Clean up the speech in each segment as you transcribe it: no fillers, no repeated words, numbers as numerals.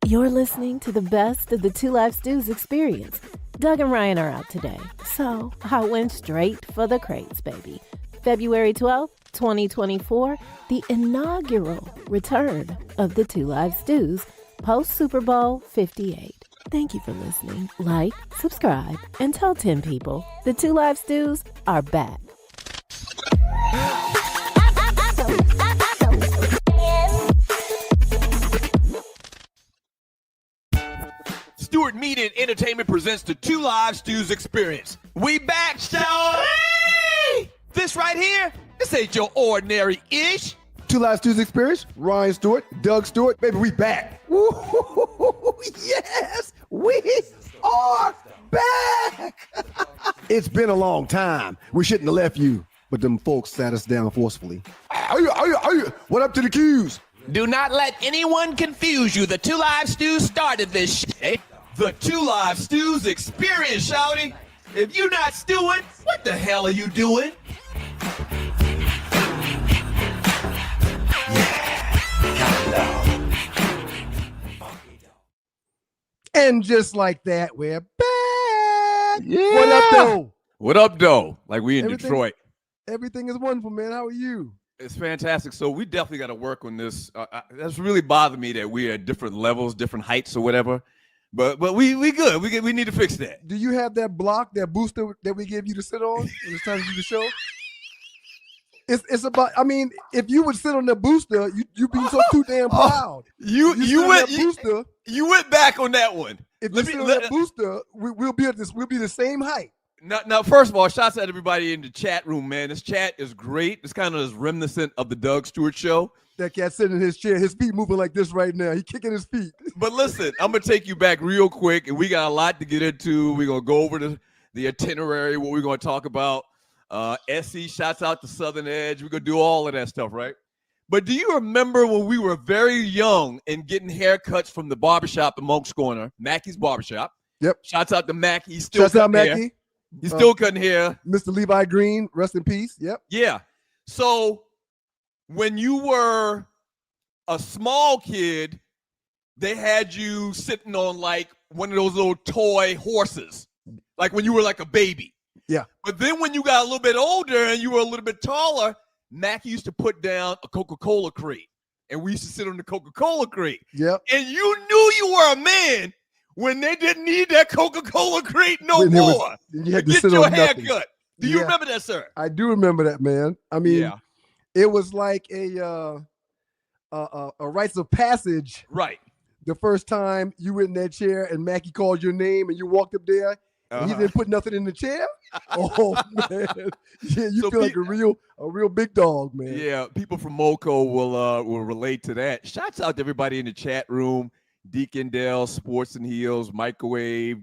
You're listening to the best of the Two Live Stews experience. Doug and Ryan are out today, so I went straight for the crates, baby. February 12th, 2024, the inaugural return of the Two Live Stews, post-Super Bowl 58. Thank you for listening. Like, subscribe, and tell 10 people. The Two Live Stews are back. Stewart Media and Entertainment presents the Two Live Stews experience. We back, show. This right here, this ain't your ordinary-ish. Two Live Stews experience. Ryan Stewart, Doug Stewart. Baby, we back. Woo-hoo-hoo-hoo. Yes, we are back. It's been a long time. We shouldn't have left you, but them folks sat us down forcefully. Are you? What up to the Qs? Do not let anyone confuse you. The Two Live Stews started this shit. The Two Live Stews experience, shouty. If you're not stewing, what the hell are you doing? And just like that, we're back. Yeah. What up, though? What up, though? Like we in Detroit. Everything is wonderful, man. How are you? It's fantastic. So we definitely got to work on this. That's really bothered me that we're at different levels, different heights or whatever. But we good. We need to fix that. Do you have that block, that booster that we give you to sit on when it's time to do the show? It's about. I mean, if you would sit on the booster, you'd be so too damn proud. You went back on that one. If you sit on that booster, we'll be at this. We'll be the same height. Now, first of all, shouts out to everybody in the chat room, man. This chat is great. It's kind of this reminiscent of the Doug Stewart show. That cat sitting in his chair, his feet moving like this right now. He kicking his feet. But listen, I'm going to take you back real quick, and we got a lot to get into. We're going to go over the itinerary, what we're going to talk about. SC shouts out to Southern Edge. We're going to do all of that stuff, right? But do you remember when we were very young and getting haircuts from the barbershop in Monk's Corner, Mackey's Barbershop? Yep. Shouts out to Mackey. He's still Shouts out Mackey. He's still cutting hair. Mr. Levi Green, rest in peace. Yep. Yeah. So when you were a small kid, they had you sitting on like one of those little toy horses, like when you were like a baby. Yeah. But then when you got a little bit older and you were a little bit taller, Mac used to put down a Coca-Cola crate, and we used to sit on the Coca-Cola crate. Yep. And you knew you were a man when they didn't need that Coca-Cola crate no more. You had to get sit your on hair nothing. cut. Do you remember that, sir? I do remember that, man. I mean, it was like a rites of passage. Right. The first time you were in that chair and Mackie called your name and you walked up there and he didn't put nothing in the chair. Oh man, yeah, you feel like a real big dog, man. Yeah, people from Moco will relate to that. Shouts out to everybody in the chat room. Deacon Dell, Sports and Heels, Microwave,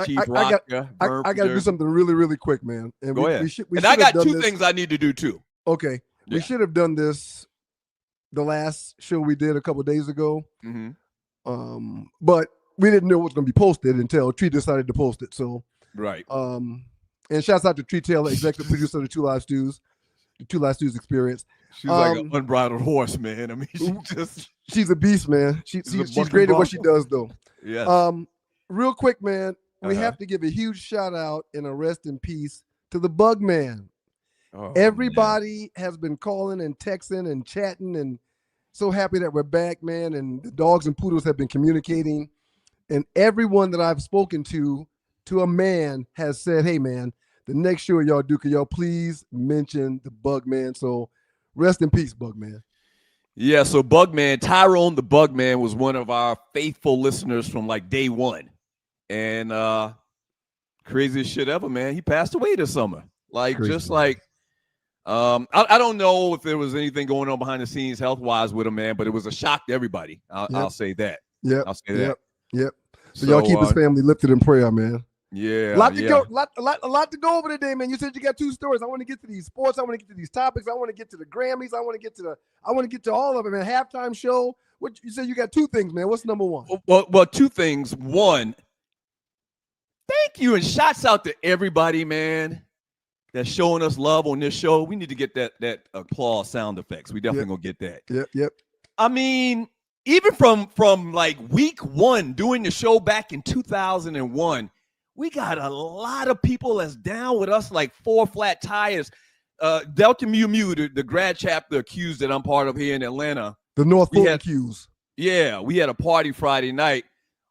Chief Rocker. I got to do something really, really quick, man. And Go ahead. We I got two things I need to do too. Okay. Yeah. We should have done this the last show we did a couple of days ago. Mm-hmm. But we didn't know what was going to be posted until Tree decided to post it. So, right. And shouts out to Tree Taylor, executive producer of the Two Live Stews, the Two Live Stews experience. She's like an unbridled horse, man. I mean, she's a beast, man. She's great at what she does, though. Yeah. Real quick, man, we have to give a huge shout out and a rest in peace to the Bug Man. Oh, everybody has been calling and texting and chatting, and so happy that we're back, man. And the dogs and poodles have been communicating, and everyone that I've spoken to a man has said, "Hey, man, the next show y'all do, can y'all please mention the Bug Man?" So rest in peace, Bug Man. Yeah, so Bug Man, Tyrone the Bug Man was one of our faithful listeners from like day one. And craziest shit ever, man. He passed away this summer. Like, crazy, just like, I don't know if there was anything going on behind the scenes health-wise with him, man, but it was a shock to everybody. I'll say that. Yeah. I'll say that. Yep. So y'all keep his family lifted in prayer, man. Yeah. A lot to go over today, man. You said you got two stories. I want to get to these sports. I want to get to these topics. I want to get to the Grammys. I want to get to all of it, man. Halftime show. What you said you got two things, man. What's number one? Well, two things. One, thank you and shouts out to everybody, man, that's showing us love on this show. We need to get that applause sound effects. We definitely gonna get that. Yep. I mean, even from like week one, doing the show back in 2001, we got a lot of people that's down with us like Four Flat Tires. Delta Mu Mu, the grad chapter accused that I'm part of here in Atlanta. The North Fulton Qs. Yeah, we had a party Friday night.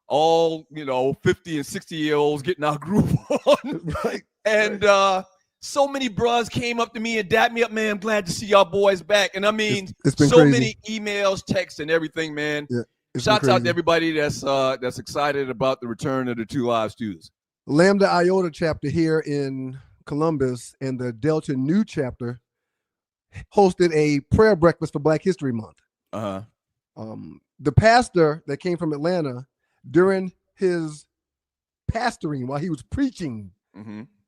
All 50 and 60-year-olds getting our group on. Right. And so many bros came up to me and dapped me up, man. I'm glad to see y'all boys back. And I mean, it's been so crazy. Many emails, texts, and everything, man. Yeah, shouts out to everybody that's excited about the return of the Two Live Stews. Lambda Iota chapter here in Columbus and the Delta Nu chapter hosted a prayer breakfast for Black History Month. The pastor that came from Atlanta, during his pastoring, while he was preaching,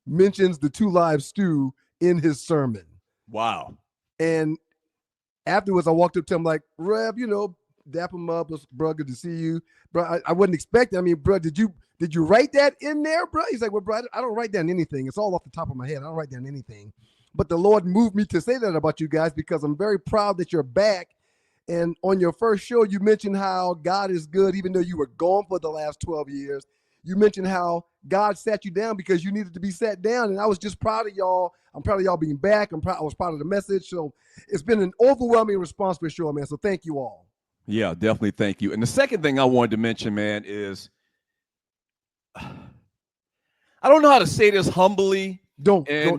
mentions the Two Live Stew in his sermon. Wow. And afterwards, I walked up to him like, Rev, dap him up. Bro, good to see you. Bro, I wasn't expecting. I mean, bro, did you write that in there, bro? He's like, well, bro, I don't write down anything. It's all off the top of my head. I don't write down anything. But the Lord moved me to say that about you guys because I'm very proud that you're back. And on your first show, you mentioned how God is good, even though you were gone for the last 12 years. You mentioned how God sat you down because you needed to be sat down. And I was just proud of y'all. I'm proud of y'all being back. I was proud of the message. So it's been an overwhelming response for sure, man. So thank you all. Yeah, definitely. Thank you. And the second thing I wanted to mention, man, is I don't know how to say this humbly. Don't. Huh?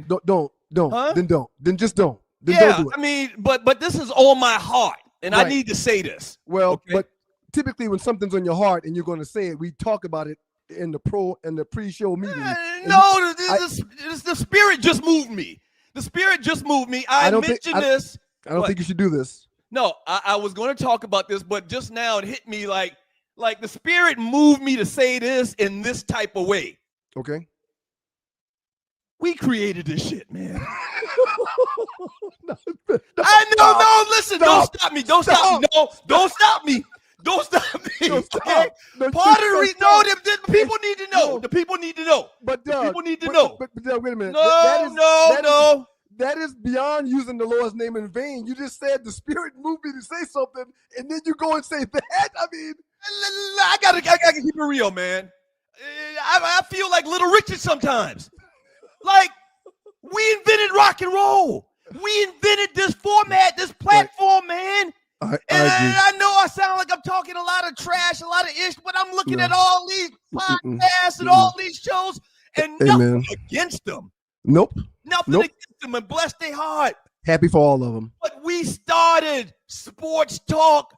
Then don't. Then just don't. Then yeah, don't do it. I mean, but this is on my heart. And right. I need to say this. Well, okay? But typically when something's on your heart and you're going to say it, we talk about it in the pre-show meeting. The spirit just moved me. The spirit just moved me. I don't think you should do this. No, I was going to talk about this, but just now it hit me like the spirit moved me to say this in this type of way. Okay. We created this shit, man. No, listen, don't stop me. Don't stop me. No, don't stop me. Don't stop me. Okay? Part of the reason, the people need to know. The people need to know. But Doug, people need to know. But Doug, wait a minute. No. That is beyond using the Lord's name in vain. You just said the Spirit moved me to say something, and then you go and say that. I mean, I gotta keep it real, man. I feel like Little Richard sometimes. Like, we invented rock and roll. We invented this format, this platform, man. I know I sound like I'm talking a lot of trash, a lot of ish, but I'm looking at all these podcasts and all these shows, and nothing against them. Nope. Nothing against them, and bless their heart. Happy for all of them. But we started sports talk,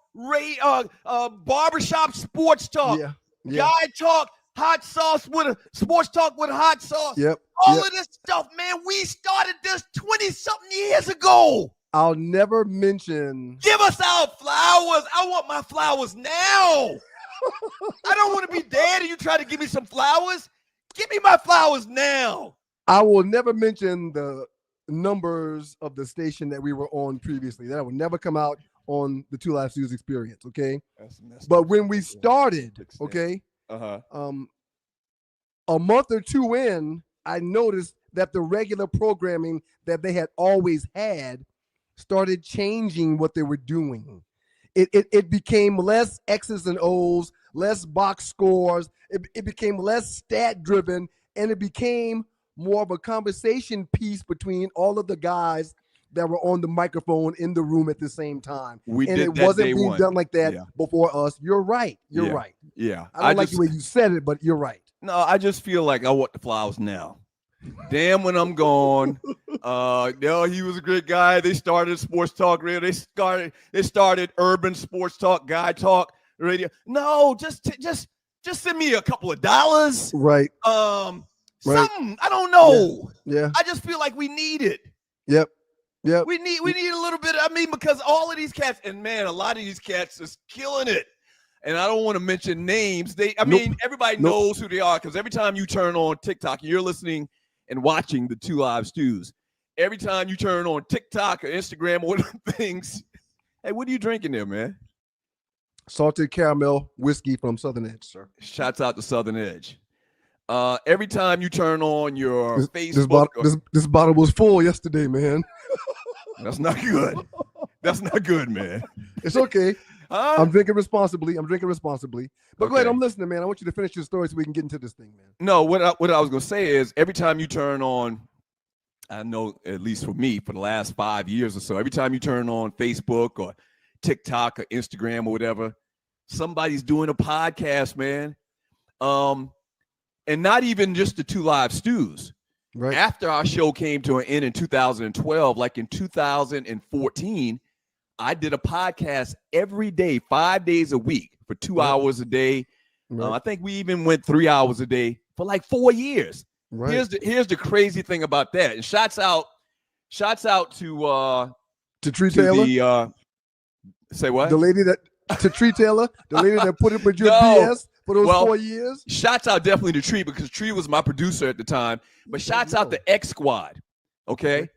barbershop sports talk, guy talk, hot sauce with a sports talk with a hot sauce. All of this stuff, man. We started this 20-something years ago. I'll never mention. Give us our flowers. I want my flowers now. I don't want to be dead and you try to give me some flowers. Give me my flowers now. I will never mention the numbers of the station that we were on previously. That would never come out on the Two Live Stews experience, okay? But when we started, okay, a month or two in, I noticed that the regular programming that they had always had started changing what they were doing. It became less X's and O's, less box scores. It became less stat driven, and it became more of a conversation piece between all of the guys that were on the microphone in the room at the same time. It wasn't being done like that before us. You're right. You're right. Yeah. I don't like the way you said it, but you're right. No, I just feel like I want the flowers now. Damn, when I'm gone. He was a great guy. They started sports talk radio. They started urban sports talk, guy talk radio. No, just send me a couple of dollars. Right. Something. I don't know. Yeah. I just feel like we need it. Yep. We need a little bit. I mean, because all of these cats, and man, a lot of these cats is killing it. And I don't want to mention names. Everybody knows who they are, because every time you turn on TikTok, you're listening and watching the Two Live Stews. Every time you turn on TikTok or Instagram or things, hey, what are you drinking there, man? Salted caramel whiskey from Southern Edge, sir. Shouts out to Southern Edge. Every time you turn on your Facebook. This bottle was full yesterday, man. That's not good. That's not good, man. It's okay. I'm drinking responsibly. But Okay. go ahead. I'm listening, man. I want you to finish your story so we can get into this thing, man. No, what I was going to say is every time you turn on, I know at least for me, for the last 5 years or so, every time you turn on Facebook or TikTok or Instagram or whatever, somebody's doing a podcast, man. And not even just the Two Live Stews. Right. After our show came to an end in 2012, like in 2014, I did a podcast every day, 5 days a week for 2 hours a day. Right. I think we even went 3 hours a day for like 4 years. Right. Here's the crazy thing about that. And shouts out to Tree Taylor. Say what? To Tree Taylor, the lady that put it with your BS for those 4 years. Shouts out definitely to Tree, because Tree was my producer at the time. But shouts out to X Squad. Okay.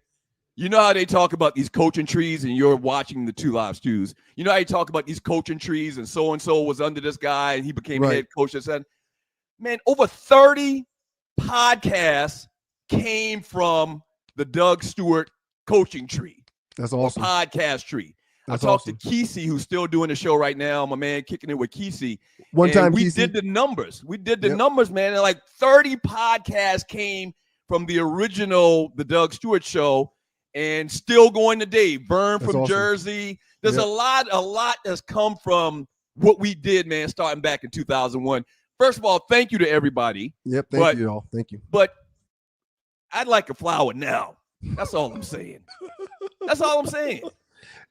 You know how they talk about these coaching trees, and you're watching the Two Live Stews. You know how you talk about these coaching trees, and so was under this guy and he became head coach. Man, over 30 podcasts came from the Doug Stewart coaching tree. That's awesome. Podcast tree. That's I talked to Kesey, who's still doing the show right now. My man, kicking it with Kesey. One time we did the numbers. Numbers, man. And like 30 podcasts came from the original, the Doug Stewart show, and still going today. Vern from awesome. Jersey. There's a lot that's come from what we did, man, starting back in 2001. First of all, thank you to everybody. Yep, thank you all. Thank you. But I'd like a flower now. That's all I'm saying.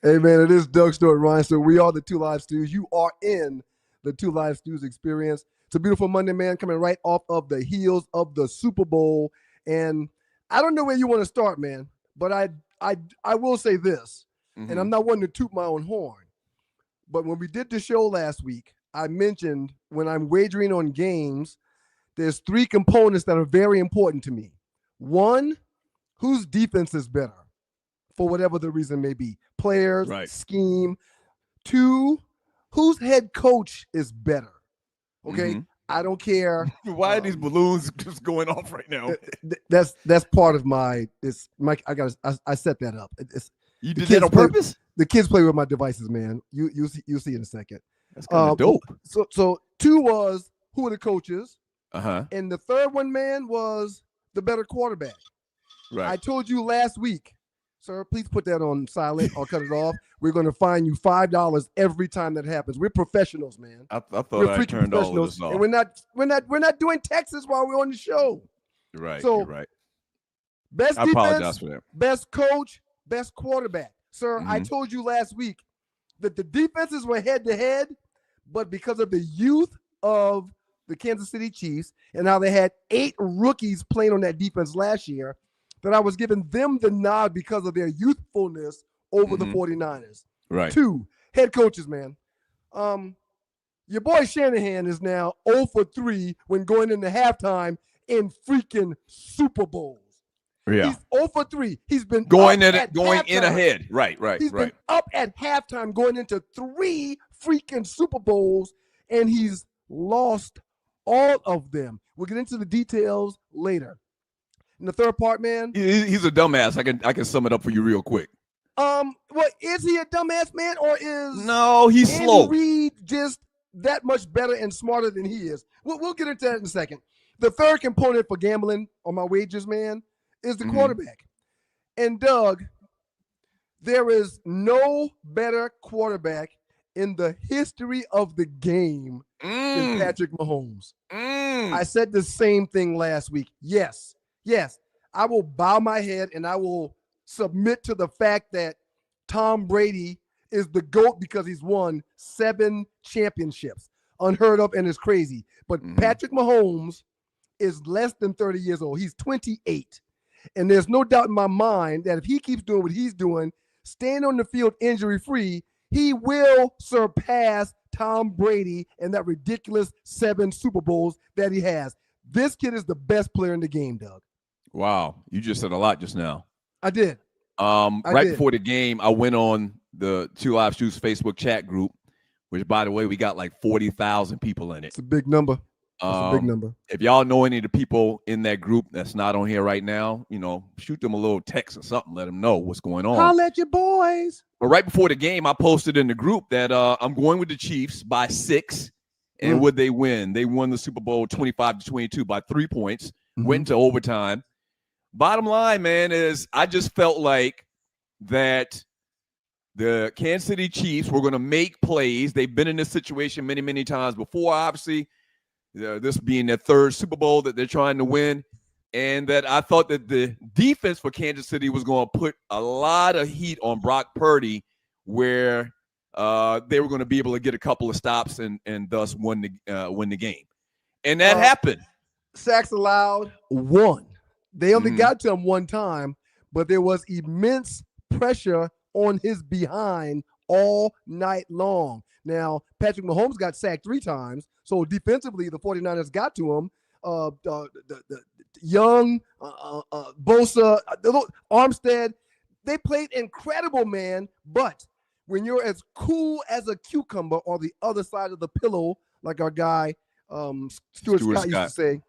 Hey, man, it is Doug Stewart, Ryan. So we are the Two Live Stews. You are in the Two Live Stews experience. It's a beautiful Monday, man, coming right off of the heels of the Super Bowl. And I don't know where you want to start, man, but I will say this, and I'm not one to toot my own horn, but when we did the show last week, I mentioned when I'm wagering on games, there's 3 components that are very important to me. 1, whose defense is better for whatever the reason may be. Players, scheme. 2, whose head coach is better. Okay? I don't care. Why are these balloons just going off right now? That's part of my. It's Mike. I set that up. You did that on purpose? The kids play with my devices, man. You'll see in a second. That's kind of dope. So 2 was who are the coaches, and the 3rd one, man, was the better quarterback. Right. I told you last week, sir. Please put that on silent or cut it off. We're going to fine you $5 every time that happens. We're professionals, man. I thought I turned all of this off. And we're not doing Texas while we're on the show. Right. So, you're right. Best I defense, apologize for that. Best coach, best quarterback. Sir, I told you last week that the defenses were head-to-head, but because of the youth of the Kansas City Chiefs and how they had 8 rookies playing on that defense last year, that I was giving them the nod because of their youthfulness over the 49ers. Right. 2, head coaches, man. Your boy Shanahan is now 0 for 3 when going into halftime in freaking Super Bowls. Yeah. He's 0 for 3. He's been going in ahead. Right. He's been up at halftime going into 3 freaking Super Bowls, and he's lost all of them. We'll get into the details later. And the third part, man. He's a dumbass. I can sum it up for you real quick. Well, is he a dumbass, man, or is he's Andy slow. Reid just that much better and smarter than he is? We'll get into that in a second. The third component for gambling on my wages, man, is the quarterback. And Doug, there is no better quarterback in the history of the game than Patrick Mahomes. I said the same thing last week. Yes, I will bow my head and I will submit to the fact that Tom Brady is the GOAT because he's won 7 championships. Unheard of and is crazy. But Patrick Mahomes is less than 30 years old. He's 28. And there's no doubt in my mind that if he keeps doing what he's doing, staying on the field injury-free, he will surpass Tom Brady and that ridiculous 7 Super Bowls that he has. This kid is the best player in the game, Doug. Wow. You just said a lot just now. I did. Before the game, I went on the Two Live Stews Facebook chat group, which, by the way, we got like 40,000 people in it. It's a big number. That's a big number. If y'all know any of the people in that group that's not on here right now, shoot them a little text or something. Let them know what's going on. Holla at your boys. But right before the game, I posted in the group that I'm going with the Chiefs by 6. And would they win? They won the Super Bowl 25-22 by 3 points, went to overtime. Bottom line, man, is I just felt like that the Kansas City Chiefs were going to make plays. They've been in this situation many, many times before, obviously, this being their third Super Bowl that they're trying to win. And that I thought that the defense for Kansas City was going to put a lot of heat on Brock Purdy, where they were going to be able to get a couple of stops and thus win the game. And that happened. Sacks allowed, 1. They only got to him one time, but there was immense pressure on his behind all night long. Now, Patrick Mahomes got sacked 3 times, so defensively, the 49ers got to him. The Young, Bosa, Armstead, they played incredible, man. But when you're as cool as a cucumber on the other side of the pillow, like our guy Stuart Scott used to say,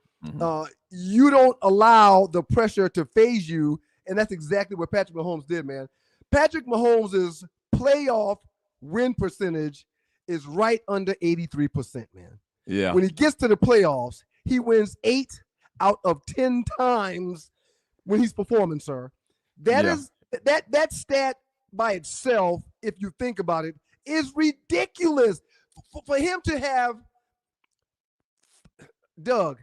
you don't allow the pressure to phase you, and that's exactly what Patrick Mahomes did, man. Patrick Mahomes' playoff win percentage is right under 83%, man. Yeah. When he gets to the playoffs, he wins 8 out of 10 times when he's performing, sir. That stat by itself, if you think about it, is ridiculous. For him to have, Doug,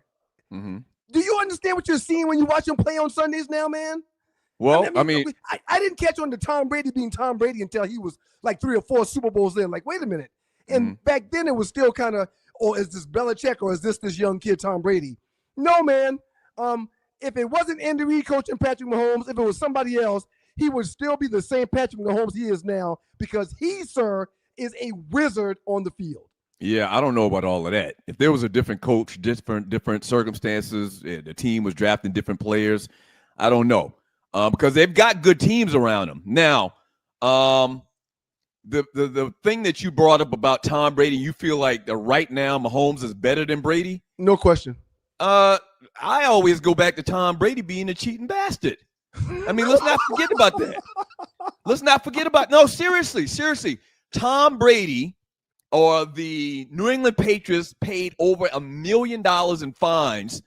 do you understand what you're seeing when you watch him play on Sundays now, man? Well, I didn't catch on to Tom Brady being Tom Brady until he was like 3 or 4 Super Bowls in. Like, wait a minute. And back then it was still kind of, is this Belichick or is this young kid Tom Brady? No, man. If it wasn't Andy Reid coaching Patrick Mahomes, if it was somebody else, he would still be the same Patrick Mahomes he is now, because he, sir, is a wizard on the field. Yeah, I don't know about all of that. If there was a different coach, different circumstances, the team was drafting different players, I don't know. Because they've got good teams around them. Now, the thing that you brought up about Tom Brady, you feel like that right now Mahomes is better than Brady? No question. I always go back to Tom Brady being a cheating bastard. I mean, let's not forget about that. Let's not forget about – no, seriously. Tom Brady or the New England Patriots paid over $1 million in fines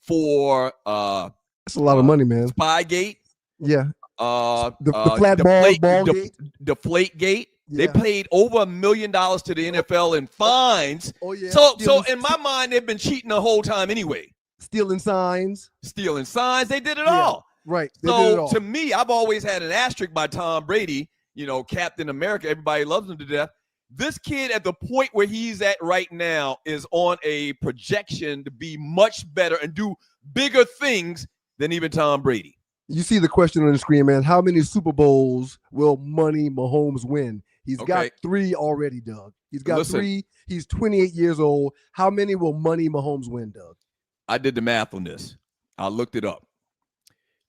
for that's a lot of money, man. Spygate. Yeah. The flat ball gate. Deflategate. Yeah. They paid over $1 million to the NFL in fines. Oh, yeah. So in my mind, they've been cheating the whole time anyway. Stealing signs. They did it all. Right. So to me, I've always had an asterisk by Tom Brady, Captain America. Everybody loves him to death. This kid, at the point where he's at right now, is on a projection to be much better and do bigger things than even Tom Brady. You see the question on the screen, man. How many Super Bowls will Money Mahomes win? He's got 3 already, Doug. He's got 3. He's 28 years old. How many will Money Mahomes win, Doug? I did the math on this. I looked it up.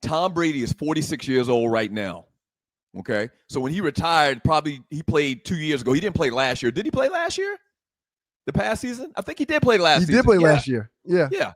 Tom Brady is 46 years old right now. Okay? So when he retired, probably he played 2 years ago. He didn't play last year. Did he play last year? The past season? I think he did play last season. He did play last year. Yeah. Yeah.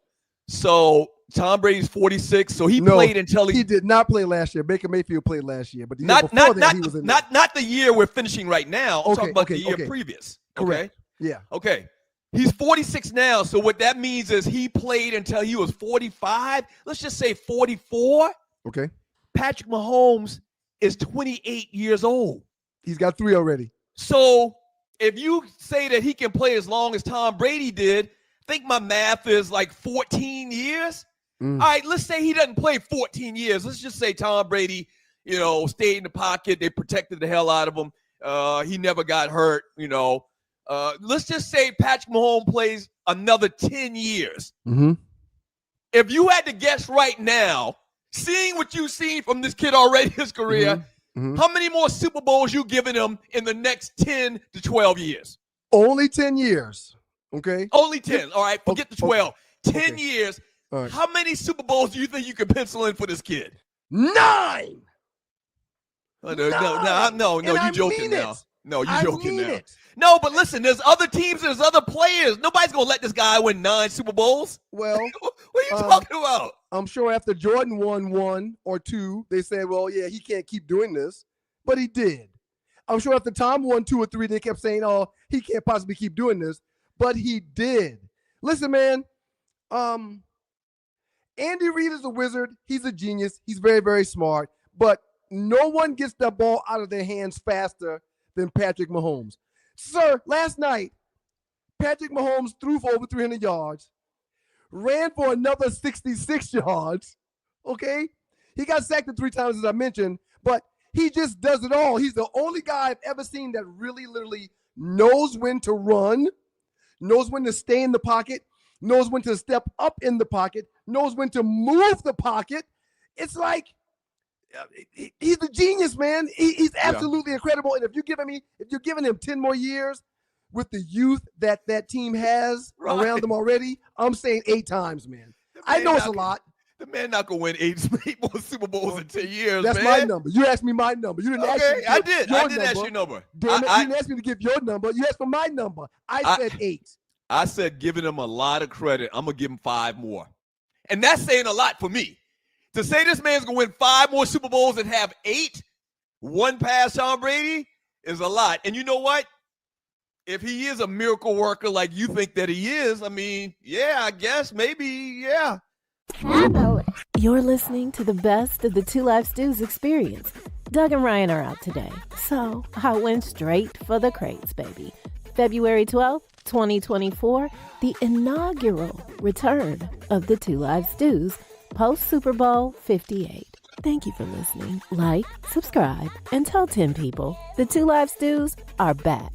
So Tom Brady's 46, so he played until he did not play last year. Baker Mayfield played last year, but not the year we're finishing right now. I'm talking about the year previous. Correct. Okay? Yeah. Okay. He's 46 now, so what that means is he played until he was 45. Let's just say 44. Okay. Patrick Mahomes is 28 years old. He's got 3 already. So if you say that he can play as long as Tom Brady did, I think my math is like 14 years. All right, let's say he doesn't play 14 years. Let's just say Tom Brady, stayed in the pocket. They protected the hell out of him. He never got hurt, Let's just say Patrick Mahomes plays another 10 years. If you had to guess right now, seeing what you've seen from this kid already, his career, how many more Super Bowls you giving him in the next 10 to 12 years? Only 10 years. Okay. Only 10. All right. Forget the 12. 10 years. Right. How many Super Bowls do you think you can pencil in for this kid? 9. No, you're joking now. No, you're joking now. No, but listen, there's other teams, there's other players. Nobody's gonna let this guy win 9 Super Bowls. Well, what are you talking about? I'm sure after Jordan won 1 or 2, they said, well, yeah, he can't keep doing this. But he did. I'm sure after Tom won 2 or 3, they kept saying, oh, he can't possibly keep doing this. But he did. Listen, man, Andy Reid is a wizard. He's a genius. He's very, very smart. But no one gets the ball out of their hands faster than Patrick Mahomes. Sir, last night, Patrick Mahomes threw for over 300 yards, ran for another 66 yards, okay? He got sacked 3 times, as I mentioned, but he just does it all. He's the only guy I've ever seen that really, literally knows when to run, knows when to stay in the pocket, knows when to step up in the pocket, knows when to move the pocket. It's like he's a genius, man. He's absolutely incredible. And if you're giving him 10 more years with the youth that team has around them already, I'm saying 8 times, man. I know it's a lot. The man not gonna win 8 more Super Bowls in 10 years. That's man. my number. You asked me my number. You didn't ask me. I did ask your number. Damn it! You didn't ask me to give your number. You asked for my number. I said 8. I said giving him a lot of credit. I'm gonna give him 5 more, and that's saying a lot for me. To say this man's gonna win 5 more Super Bowls and have 8, 1 past Tom Brady, is a lot. And you know what? If he is a miracle worker like you think that he is, I mean, yeah, I guess maybe, yeah. You're listening to the best of the Two Live Stews experience. Doug and Ryan are out today, so I went straight for the crates, baby. February 12th, 2024, the inaugural return of the Two Live Stews, post Super Bowl 58. Thank you for listening. Like, subscribe, and tell 10 people the Two Live Stews are back.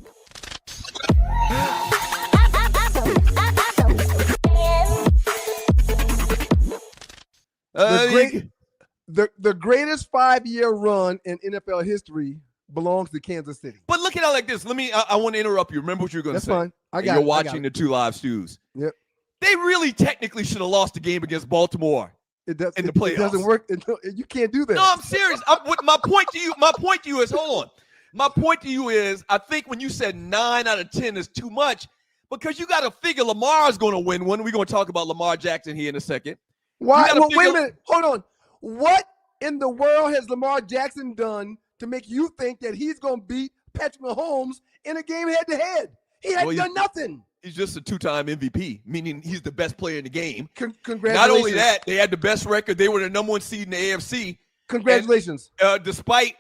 The greatest 5-year run in NFL history belongs to Kansas City. But look at it like this. I want to interrupt you. Remember what you were going to say. That's fine. You're watching the Two Live Stews. Yep. They really technically should have lost the game against Baltimore in the playoffs. It doesn't work. You can't do that. No, I'm serious. My point to you is, hold on. My point to you is, I think when you said 9 out of 10 is too much, because you got to figure Lamar is going to win one. We're going to talk about Lamar Jackson here in a second. Why? Well, wait a minute. Hold on. What in the world has Lamar Jackson done to make you think that he's going to beat Patrick Mahomes in a game head-to-head? He hasn't done nothing. He's just a 2-time MVP, meaning he's the best player in the game. Congratulations. Not only that, they had the best record. They were the number 1 seed in the AFC. Congratulations. And, despite,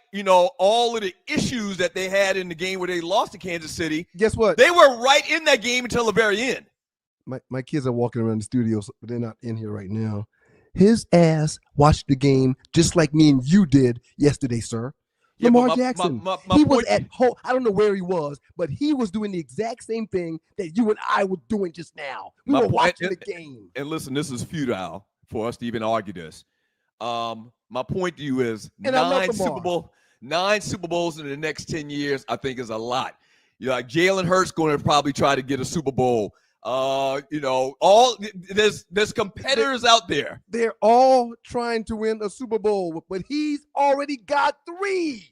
all of the issues that they had in the game where they lost to Kansas City, guess what? They were right in that game until the very end. My kids are walking around the studio, but they're not in here right now. His ass watched the game just like me and you did yesterday, sir. Yeah, Lamar Jackson. He was at home. I don't know where he was, but he was doing the exact same thing that you and I were doing just now. We were watching the game. And listen, this is futile for us to even argue this. My point to you is 9 Super Bowls in the next 10 years, I think is a lot. Like Jalen Hurts going to probably try to get a Super Bowl. There's competitors out there. They're all trying to win a Super Bowl, but he's already got 3.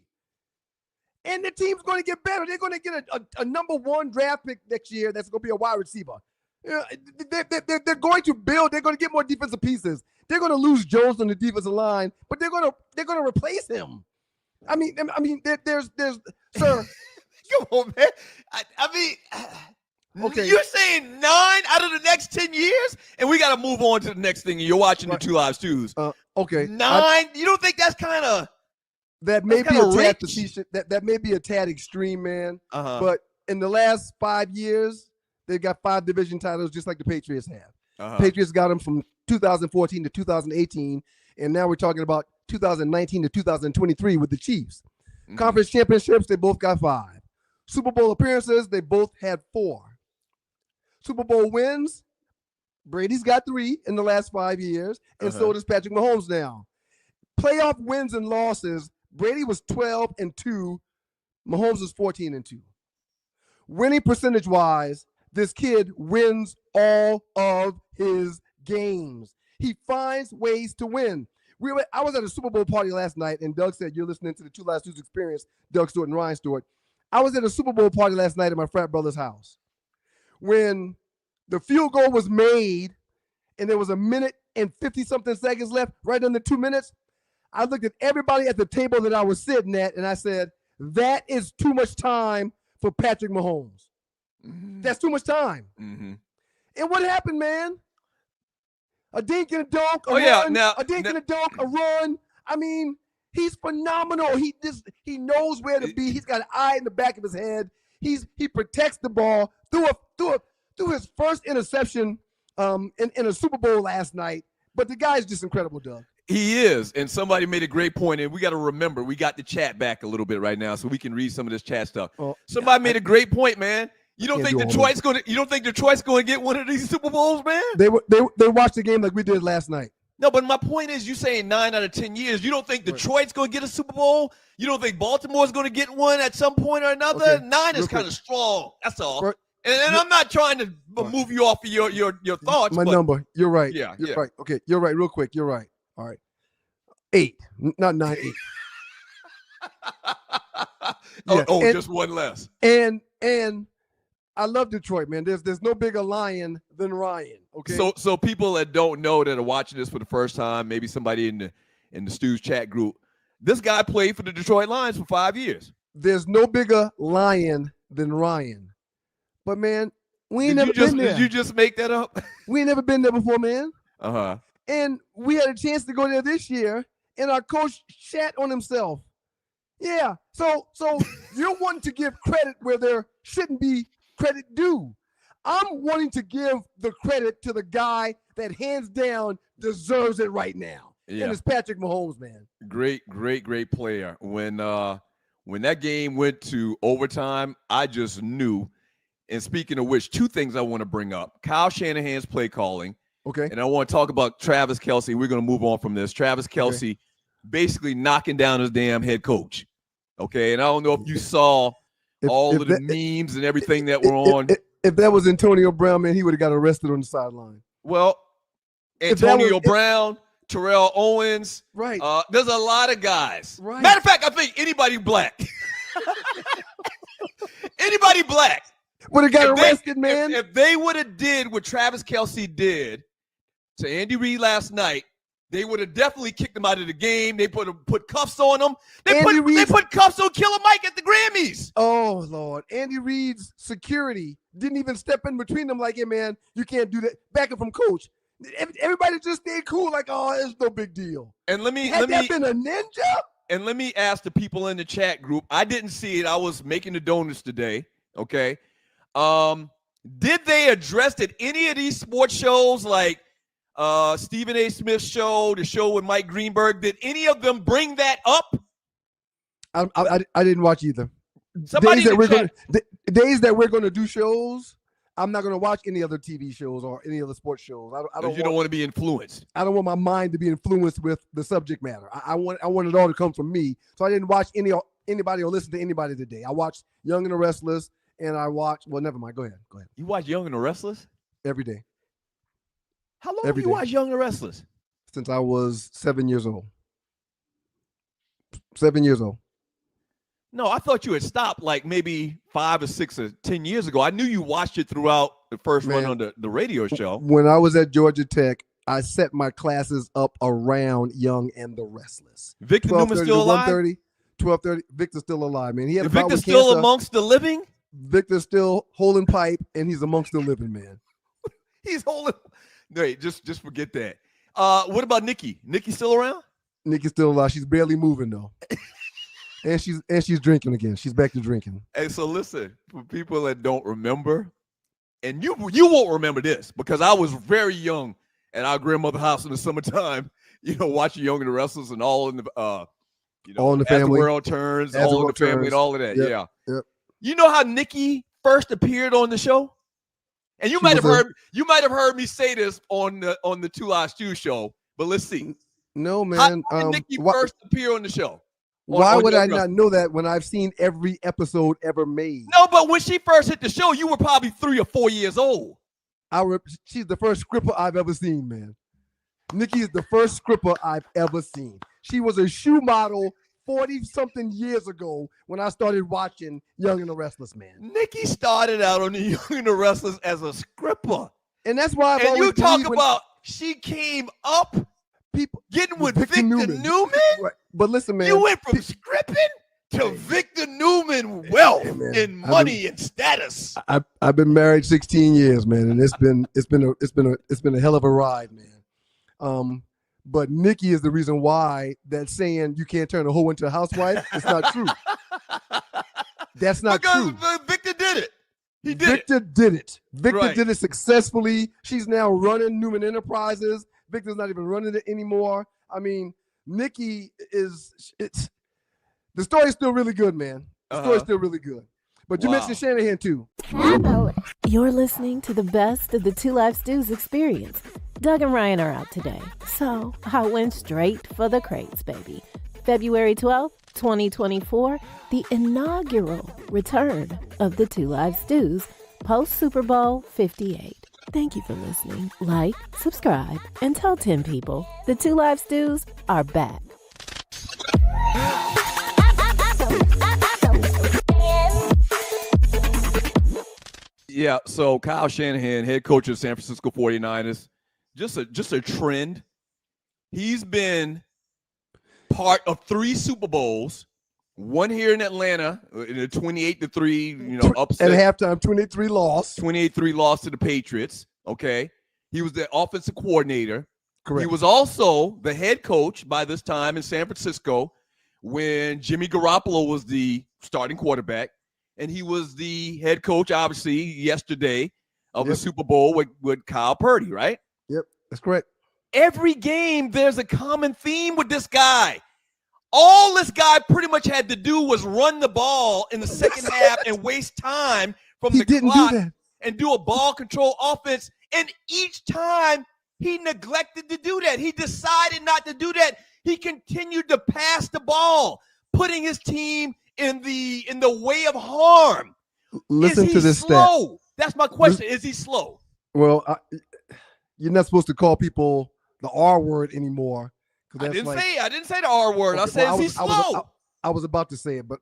And the team's going to get better. They're going to get a number 1 draft pick next year that's going to be a wide receiver. They're going to build. They're going to get more defensive pieces. They're going to lose Jones on the defensive line, but they're going to replace him. I mean, there's sir. Come on, man. Okay. You're saying 9 out of the next 10 years, and we got to move on to the next thing. You're watching the Two Live Stews. Okay. 9. You don't think that's kind of that may be a tad that may be a tad extreme, man. But in the last 5 years, they've got 5 division titles, just like the Patriots have. Patriots got them from 2014 to 2018, and now we're talking about 2019 to 2023 with the Chiefs. Conference championships, they both got 5. Super Bowl appearances, they both had 4. Super Bowl wins, Brady's got 3 in the last 5 years, and so does Patrick Mahomes now. Playoff wins and losses, Brady was 12-2, Mahomes was 14-2. Winning percentage-wise, this kid wins all of his games. He finds ways to win. I was at a Super Bowl party last night, and Doug said, you're listening to the Two Live Stews experience, Doug Stewart and Ryan Stewart. I was at a Super Bowl party last night at my frat brother's house. When the field goal was made and there was a minute and 50-something seconds left, right under 2 minutes, I looked at everybody at the table that I was sitting at, and I said, that is too much time for Patrick Mahomes. Mm-hmm. That's too much time. Mm-hmm. And what happened, man? A dink and a dunk, a run, a dink and a dunk, a run. I mean, he's phenomenal. He knows where to be. He's got an eye in the back of his head. He protects the ball. Threw his first interception in a Super Bowl last night. But the guy's just incredible, Doug. He is, and somebody made a great point, and we got to remember, we got the chat back a little bit right now, so we can read some of this chat stuff. Somebody made a great point, man. You don't think Detroit's going to get one of these Super Bowls, man? They watched the game like we did last night. No, but my point is, you're saying 9 out of 10 years. You don't think Detroit's going to get a Super Bowl? You don't think Baltimore's going to get one at some point or another? Okay. 9 is kind of strong. That's all. And I'm not trying to move you off of your thoughts. Number. You're right. Yeah. You're right. Okay. You're right. Real quick. You're right. All right. 8, not 9, 8. Just one less. And I love Detroit, man. There's no bigger lion than Ryan. Okay. So people that don't know, that are watching this for the first time, maybe somebody in the Stu's chat group, this guy played for the Detroit Lions for 5 years. There's no bigger lion than Ryan. But man, we ain't never been there. Did you just make that up? We ain't never been there before, man. Uh-huh. And we had a chance to go there this year, and our coach shat on himself. Yeah. So you're wanting to give credit where there shouldn't be credit due. I'm wanting to give the credit to the guy that hands down deserves it right now. Yeah. And it's Patrick Mahomes, man. Great player. When that game went to overtime, I just knew. And speaking of which, 2 things I want to bring up. Kyle Shanahan's play calling. Okay. And I want to talk about Travis Kelce. We're going to move on from this. Travis Kelce basically knocking down his damn head coach. Okay. And I don't know if you saw all of the memes and everything that were on. If that was Antonio Brown, man, he would have got arrested on the sideline. Well, Antonio Brown, Terrell Owens. Right. There's a lot of guys. Right. Matter of fact, I think anybody black. Anybody black. Would have got arrested, man. If they would have did what Travis Kelce did to Andy Reid last night, they would have definitely kicked him out of the game. They put cuffs on him. They put cuffs on Killer Mike at the Grammys. Oh, Lord. Andy Reid's security didn't even step in between them like, hey, man, you can't do that. Back up from coach. Everybody just stayed cool like, oh, it's no big deal. And let me been a ninja? And let me ask the people in the chat group. I didn't see it. I was making the donuts today, okay? Did they address it any of these sports shows like Stephen A. Smith's show, the show with Mike Greenberg? Did any of them bring that up? I didn't watch either. Somebody days that we're going to do shows, I'm not going to watch any other TV shows or any other sports shows. I don't want to be influenced. I don't want my mind to be influenced with the subject matter. I want it all to come from me. So I didn't watch anybody or listen to anybody today. I watched Young and the Restless. And I watch. Well, never mind. Go ahead. You watch Young and the Restless? Every day. How long have you watched Young and the Restless? Since I was 7 years old. 7 years old. No, I thought you had stopped like maybe 5 or 6 or 10 years ago. I knew you watched it throughout the first run on the radio show. When I was at Georgia Tech, I set my classes up around Young and the Restless. Victor Newman's still alive? 12:30. Victor's still alive, man. Victor's still amongst the living? Victor's still holding pipe, and he's amongst the living, man. He's holding. Wait, just forget that. What about Nikki? Nikki still around? Nikki's still alive. She's barely moving though, and she's drinking again. She's back to drinking. Hey, so listen, for people that don't remember, and you won't remember this because I was very young at our grandmother's house in the summertime. Watching Young and the Restless and all in the all in the family. As the world turns, all in the family, and all of that. Yep. Yeah. You know how Nikki first appeared on the show? And you might have heard me say this on the 2 Live Stew show, but let's see. No, man. How did Nikki first appear on the show? Why would I not know that when I've seen every episode ever made? No, but when she first hit the show, you were probably 3 or 4 years old. She's the first scripper I've ever seen, man. Nikki is the first scripper I've ever seen. She was a shoe model 40-something years ago when I started watching Young and the Restless, man. Nikki started out on the Young and the Restless as a scripper. And that's why I've and always you talk about she came up people getting with Victor Newman. Right. But listen, man. You went from scripting to Victor Newman wealth and money and status. I've been married 16 years, man, and it's been a hell of a ride, man. But Nikki is the reason why that saying you can't turn a hoe into a housewife. It's not true. That's not true. Because Victor did it. Victor did it successfully. She's now running Newman Enterprises. Victor's not even running it anymore. I mean, Nikki the story's still really good, man. The story's still really good. But you mentioned Shanahan too. You're listening to the best of the Two Live Stews experience. Doug and Ryan are out today, so I went straight for the crates, baby. February 12th, 2024, the inaugural return of the Two Live Stews, post-Super Bowl 58. Thank you for listening. Like, subscribe, and tell 10 people. The Two Live Stews are back. Yeah, so Kyle Shanahan, head coach of San Francisco 49ers, just a trend. He's been part of 3 Super Bowls, one here in Atlanta in a 28-3, upset. At halftime, 28-3 loss. 28-3 loss to the Patriots, okay? He was the offensive coordinator. Correct. He was also the head coach by this time in San Francisco when Jimmy Garoppolo was the starting quarterback. And he was the head coach, obviously, yesterday of the Super Bowl with Kyle Purdy, right? Yep, that's correct. Every game, there's a common theme with this guy. All this guy pretty much had to do was run the ball in the second half and waste time from the clock and do a ball control offense. And each time he neglected to do that. He decided not to do that. He continued to pass the ball, putting his team in the way of harm. Listen to this slow? Stat. That's my question. Is he slow? Well, you're not supposed to call people the R word anymore. I didn't say the R word. Okay, I said, is he slow? I was about to say it, but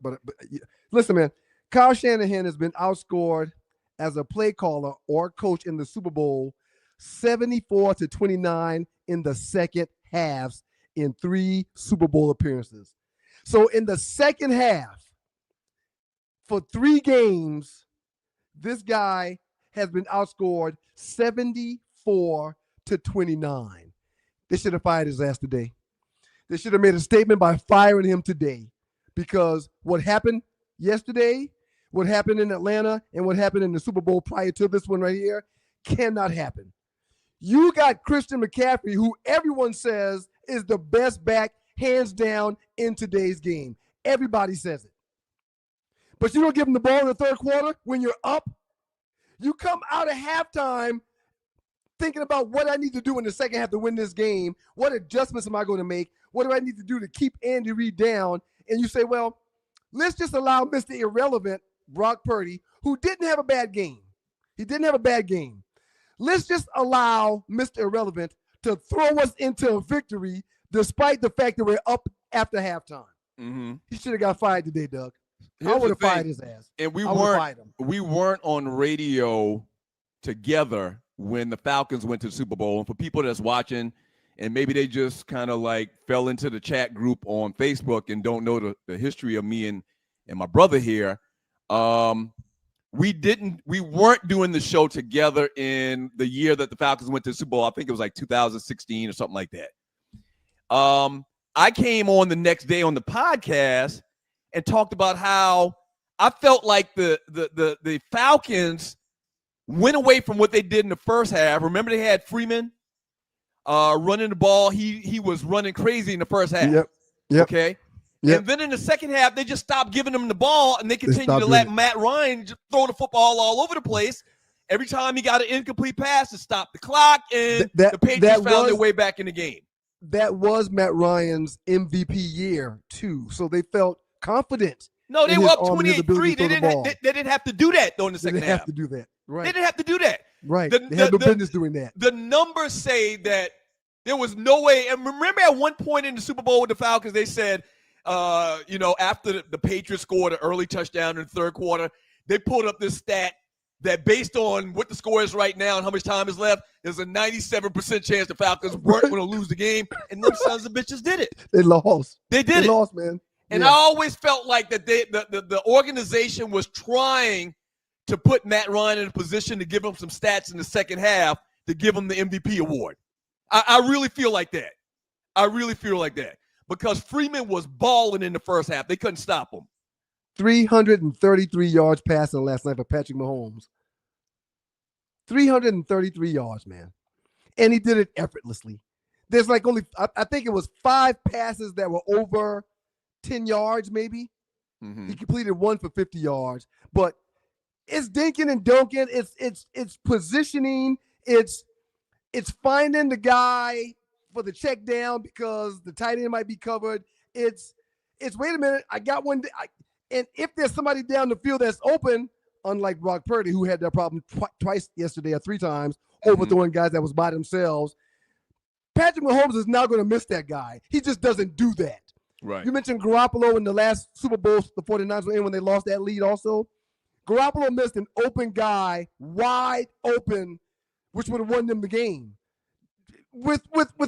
listen, man. Kyle Shanahan has been outscored as a play caller or coach in the Super Bowl 74-29 in the second halves in 3 Super Bowl appearances. So in the second half, for 3 games, this guy has been outscored 74-29. They should have fired his ass today. They should have made a statement by firing him today, because what happened yesterday, what happened in Atlanta, and what happened in the Super Bowl prior to this one right here cannot happen. You got Christian McCaffrey, who everyone says is the best back, hands down, in today's game. Everybody says it. But you don't give him the ball in the third quarter when you're up. You come out of halftime thinking about what I need to do in the second half to win this game. What adjustments am I going to make? What do I need to do to keep Andy Reid down? And you say, well, let's just allow Mr. Irrelevant, Brock Purdy, who didn't have a bad game. He didn't have a bad game. Let's just allow Mr. Irrelevant to throw us into a victory despite the fact that we're up after halftime. Mm-hmm. He should have got fired today, Doug. I would have fired his ass. And we weren't on radio together when the Falcons went to the Super Bowl. And for people that's watching, and maybe they just kind of like fell into the chat group on Facebook and don't know the history of me and my brother here, we weren't doing the show together in the year that the Falcons went to the Super Bowl. I think it was like 2016 or something like that. I came on the next day on the podcast and talked about how I felt like the Falcons went away from what they did in the first half. Remember, they had Freeman running the ball. He was running crazy in the first half. Yep. Okay. Yep. And then in the second half, they just stopped giving him the ball, and they continued to let Matt Ryan just throw the football all over the place. Every time he got an incomplete pass, to stop the clock, and the Patriots found their way back in the game. That was Matt Ryan's MVP year, too. So they felt confident. No, they were up 28-3. They didn't have to do that, though, in the second half. They didn't have to do that. Right. They didn't have to do that. Right. They had no business doing that. The numbers say that there was no way. And remember, at one point in the Super Bowl with the Falcons, they said after the Patriots scored an early touchdown in the third quarter, they pulled up this stat that based on what the score is right now and how much time is left, there's a 97% chance the Falcons weren't going to lose the game, and them sons of bitches did it. They lost. They did it. They lost, man. And I always felt like that the organization was trying to put Matt Ryan in a position to give him some stats in the second half to give him the MVP award. I really feel like that. I really feel like that because Freeman was balling in the first half. They couldn't stop him. 333 yards passing last night for Patrick Mahomes. 333 yards, man. And he did it effortlessly. There's like only, I think it was 5 passes that were over 10 yards, maybe. Mm-hmm. He completed 1 for 50 yards. But it's dinking and dunking. It's positioning. It's finding the guy for the check down because the tight end might be covered. It's wait a minute, I got one. And if there's somebody down the field that's open, unlike Brock Purdy, who had that problem twice yesterday or 3 times, overthrowing guys that was by themselves, Patrick Mahomes is now going to miss that guy. He just doesn't do that. Right. You mentioned Garoppolo in the last Super Bowl, the 49ers were in when they lost that lead also. Garoppolo missed an open guy, wide open, which would have won them the game. With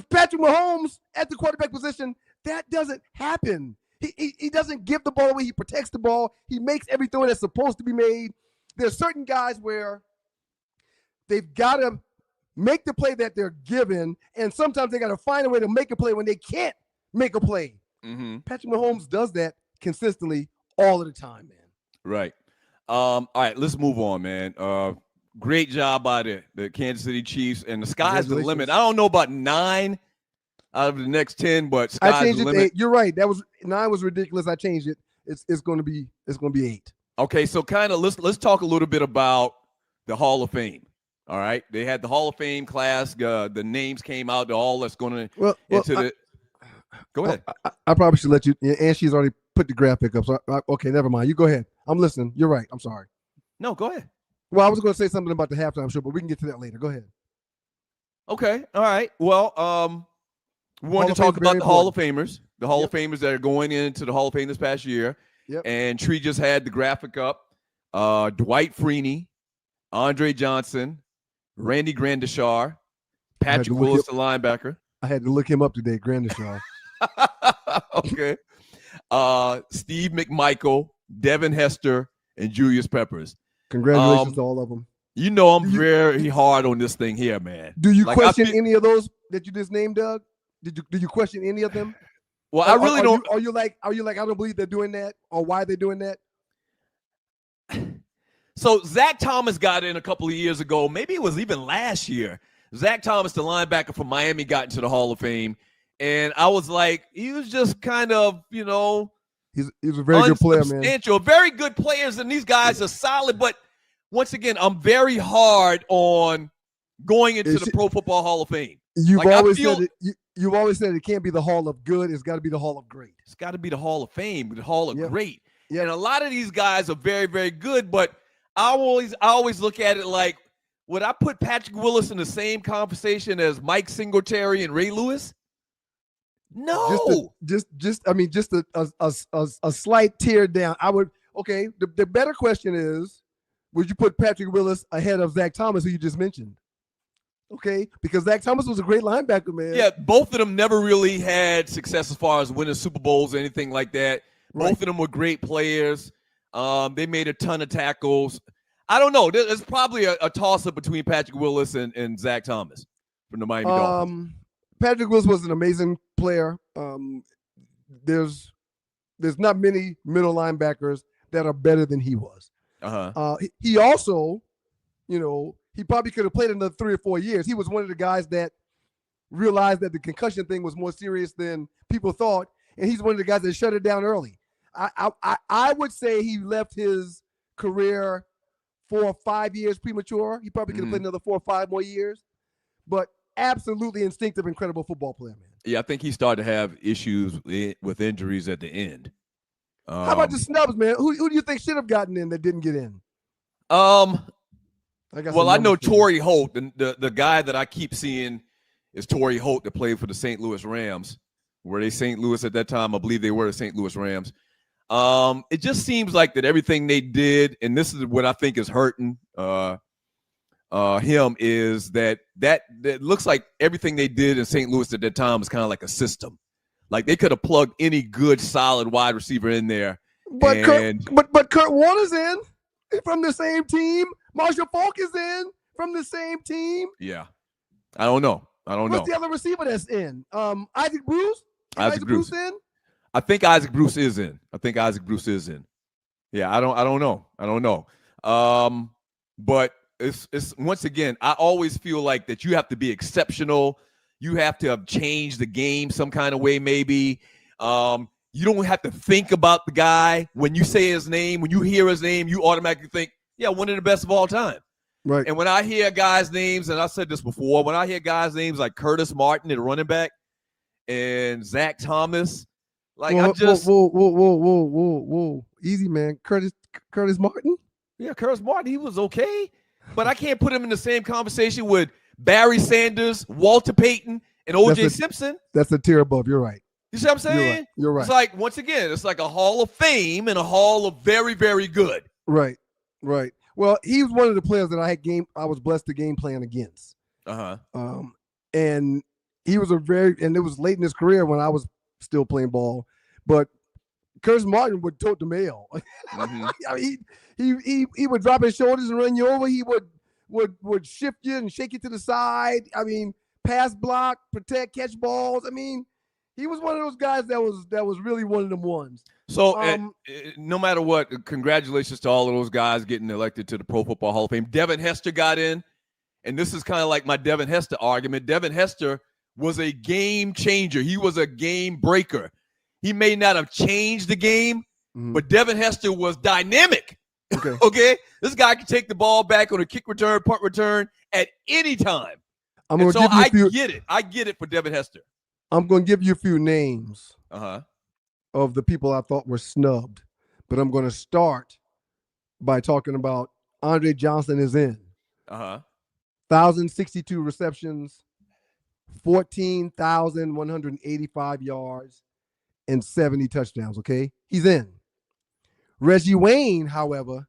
Patrick Mahomes at the quarterback position, that doesn't happen. He doesn't give the ball away. He protects the ball. He makes every throw that's supposed to be made. There's certain guys where they've got to make the play that they're given, and sometimes they got to find a way to make a play when they can't make a play. Mm-hmm. Patrick Mahomes does that consistently all of the time, man. Right. All right, let's move on, man. Great job by the Kansas City Chiefs, and the sky's the limit. I don't know about 9 out of the next 10, but sky's I changed the it limit. to 8. You're right. That was 9 was ridiculous. I changed it. It's going to be 8. Okay, so kind of let's talk a little bit about the Hall of Fame. All right, they had the Hall of Fame class. The names came out. They're all that's going to into the. Go ahead. I probably should let you. And she's already put the graphic up. So okay, never mind. You go ahead. I'm listening. You're right. I'm sorry. No, go ahead. Well, I was going to say something about the halftime show, but we can get to that later. Go ahead. Okay. All right. Well, we wanted to talk about the Hall of Famers. The Hall of Famers that are going into the Hall of Fame this past year. Yep. And Tree just had the graphic up. Dwight Freeney, Andre Johnson, Randy Grandichar, Patrick Willis, the linebacker. I had to look him up today, Grandichar. Okay. Steve McMichael, Devin Hester, and Julius Peppers. Congratulations to all of them. You know I'm very hard on this thing here, man. Do you question any of those that you just named, Doug? Do you question any of them? Well, I really don't. Are you like I don't believe they're doing that, or why they're doing that? So Zach Thomas got in a couple of years ago. Maybe it was even last year. Zach Thomas, the linebacker from Miami, got into the Hall of Fame. And I was like, he was just kind of, he's a very good player, man. Very good players, and these guys are solid. But once again, I'm very hard on going into the Pro Football Hall of Fame. You've always said it can't be the Hall of Good. It's got to be the Hall of Great. It's got to be the Hall of Fame, the Hall of Great. Yeah. And a lot of these guys are very, very good. But I always look at it like, would I put Patrick Willis in the same conversation as Mike Singletary and Ray Lewis? No. Just a slight tear down. I would. Okay. The better question is, would you put Patrick Willis ahead of Zach Thomas, who you just mentioned? Okay, because Zach Thomas was a great linebacker, man. Yeah, both of them never really had success as far as winning Super Bowls or anything like that. Right. Both of them were great players. They made a ton of tackles. I don't know. There's probably a toss-up between Patrick Willis and Zach Thomas from the Miami Dolphins. Patrick Willis was an amazing player. There's not many middle linebackers that are better than he was. He also, he probably could have played another 3 or 4 years. He was one of the guys that realized that the concussion thing was more serious than people thought, and he's one of the guys that shut it down early. I would say he left his career 4 or 5 years premature. He probably could have played another 4 or 5 more years, but absolutely instinctive, incredible football player, man. Yeah, I think he started to have issues with injuries at the end. How about the snubs, man? Who do you think should have gotten in that didn't get in? I know Torrey Holt, the guy that I keep seeing is Torrey Holt that played for the St. Louis Rams. Were they St. Louis at that time? I believe they were the St. Louis Rams. It just seems like that everything they did, and this is what I think is hurting him, is that looks like everything they did in St. Louis at that time was kind of like a system. Like they could have plugged any good, solid wide receiver in there. But Kurt Warner's in from the same team. Marshall Faulk is in from the same team. Yeah, I don't know. What's the other receiver that's in? Isaac Bruce. Isaac Bruce in. I think Isaac Bruce is in. Yeah, I don't know. But it's once again, I always feel like that you have to be exceptional. You have to have changed the game some kind of way, maybe. You don't have to think about the guy. When you say his name, when you hear his name, you automatically think, yeah, one of the best of all time. Right. And when I hear guys' names, and I said this before, when I hear guys' names like Curtis Martin at running back and Zach Thomas, like whoa, easy, man. Curtis Martin. Yeah, Curtis Martin, he was okay, but I can't put him in the same conversation with Barry Sanders, Walter Payton, and O.J. Simpson. That's a tier above. You're right. You see what I'm saying? You're right. It's like, once again, it's like a Hall of Fame and a Hall of very, very good. Right. Well, he was one of the players that I was blessed to game plan against. And he was and it was late in his career when I was still playing ball, but Curtis Martin would tote the mail. Mm-hmm. I mean, he would drop his shoulders and run you over. He would shift you and shake you to the side. I mean, pass block, protect, catch balls. I mean, he was one of those guys that was really one of them ones. So no matter what, congratulations to all of those guys getting elected to the Pro Football Hall of Fame. Devin Hester got in, and this is kind of like my Devin Hester argument. Devin Hester was a game changer. He was a game breaker. He may not have changed the game, but Devin Hester was dynamic. Okay? This guy can take the ball back on a kick return, punt return at any time. I get it for Devin Hester. I'm going to give you a few names of the people I thought were snubbed, but I'm going to start by talking about Andre Johnson is in. 1,062 receptions, 14,185 yards, and 70 touchdowns, okay? He's in. Reggie Wayne, however,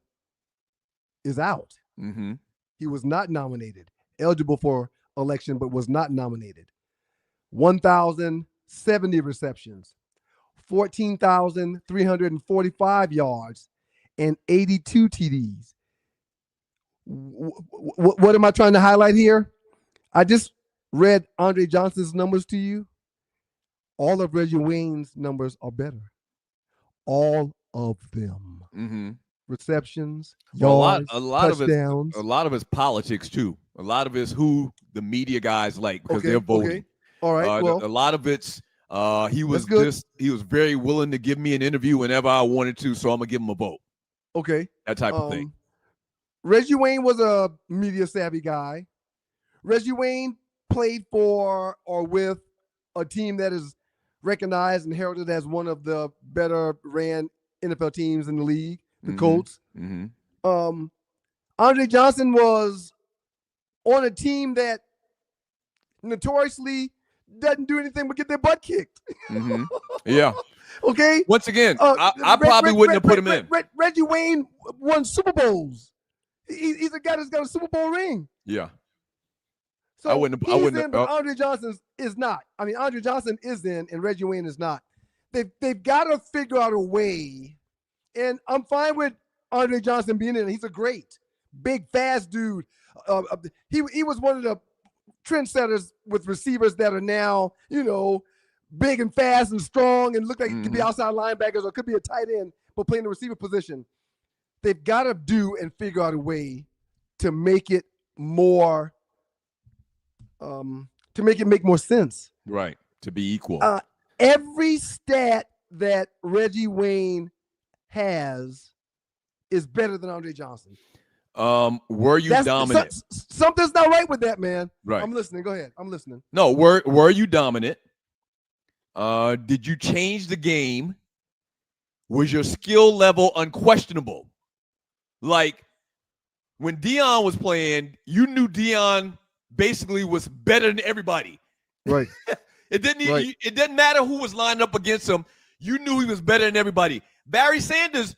is out. He was not nominated. Eligible for election, but was not nominated. 1,070 receptions, 14,345 yards, and 82 TDs. What am I trying to highlight here? I just read Andre Johnson's numbers to you. All of Reggie Wayne's numbers are better. All of them. Receptions, yards, touchdowns. A lot of his politics too. A lot of it's who the media guys like because they're voting. Okay. All right. A lot of it's he was very willing to give me an interview whenever I wanted to, so I'm gonna give him a vote. Okay. That type of thing. Reggie Wayne was a media savvy guy. Reggie Wayne played for or with a team that is recognized and heralded as one of the better ran NFL teams in the league, the Colts. Andre Johnson was on a team that notoriously doesn't do anything but get their butt kicked. Yeah. Okay. Once again, I probably wouldn't have put him in. Reggie Wayne won Super Bowls. He's a guy that's got a Super Bowl ring. Yeah. So I wouldn't have. But Andre Johnson is not. I mean, Andre Johnson is in, and Reggie Wayne is not. They've got to figure out a way. And I'm fine with Andre Johnson being in. He's a great, big, fast dude. He was one of the trendsetters with receivers that are now, big and fast and strong and look like it could be outside linebackers or it could be a tight end, but playing the receiver position. They've got to do and figure out a way to make it more, to make it make more sense. Right. To be equal. Every stat that Reggie Wayne has is better than Andre Johnson. Were you dominant? Something's not right with that, man. Right. I'm listening. Go ahead. I'm listening. No, were you dominant? Did you change the game? Was your skill level unquestionable? Like when Deion was playing, you knew Deion basically was better than everybody. Right. It didn't matter who was lining up against him. You knew he was better than everybody. Barry Sanders,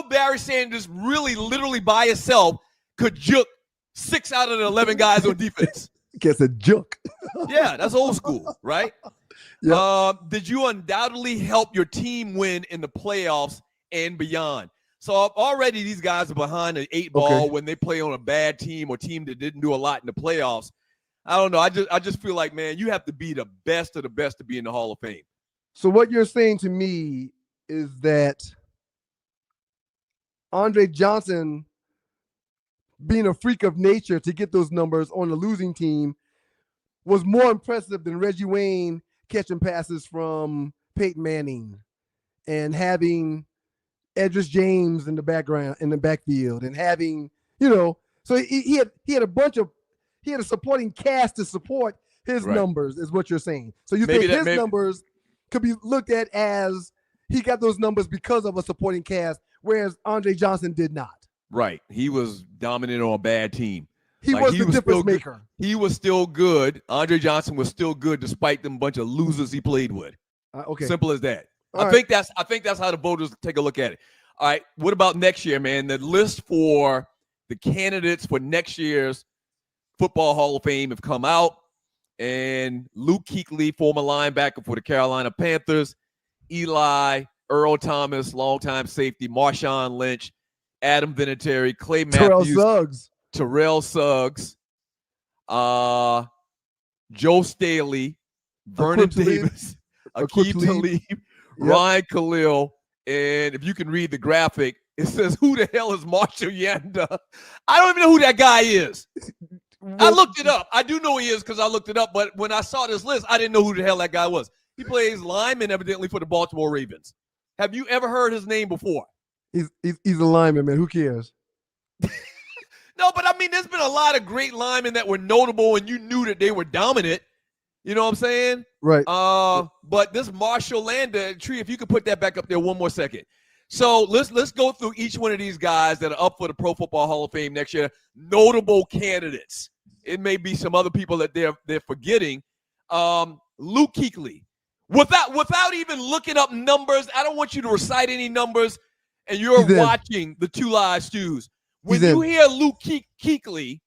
Barry Sanders really literally by himself could juke 6 out of the 11 guys on defense. Gets a juke. Yeah, that's old school, right? Yep. Did you undoubtedly help your team win in the playoffs and beyond? So already these guys are behind the 8 ball when they play on a bad team or team that didn't do a lot in the playoffs. I don't know. I just feel like, man, you have to be the best of the best to be in the Hall of Fame. So what you're saying to me is that Andre Johnson being a freak of nature to get those numbers on the losing team was more impressive than Reggie Wayne catching passes from Peyton Manning and having Edris James in the background, in the backfield, and having, so he had a supporting cast to support his numbers, is what you're saying. So you think his numbers could be looked at as he got those numbers because of a supporting cast, whereas Andre Johnson did not. Right. He was dominant on a bad team. He was the difference maker. He was still good. Andre Johnson was still good despite them bunch of losers he played with. Simple as that. I think that's how the voters take a look at it. All right. What about next year, man? The list for the candidates for next year's Football Hall of Fame have come out. And Luke Kuechly, former linebacker for the Carolina Panthers, Eli, Earl Thomas, longtime safety, Marshawn Lynch, Adam Vinatieri, Clay Matthews, Terrell Suggs, Joe Staley, Vernon Davis, Aqib Talib, Ryan Khalil, and if you can read the graphic, it says, who the hell is Marshall Yanda? I don't even know who that guy is. I looked it up. I do know he is because I looked it up, but when I saw this list, I didn't know who the hell that guy was. He plays lineman evidently for the Baltimore Ravens. Have you ever heard his name before? He's a lineman, man. Who cares? No, but I mean, there's been a lot of great linemen that were notable, and you knew that they were dominant. You know what I'm saying? Right. But this Marshall Yanda, Tree, if you could put that back up there one more second. So let's go through each one of these guys that are up for the Pro Football Hall of Fame next year. Notable candidates. It may be some other people that they're forgetting. Luke Kuechly. Without even looking up numbers, I don't want you to recite any numbers, and you're watching the Two Live Stews. When you hear Luke Kuechly,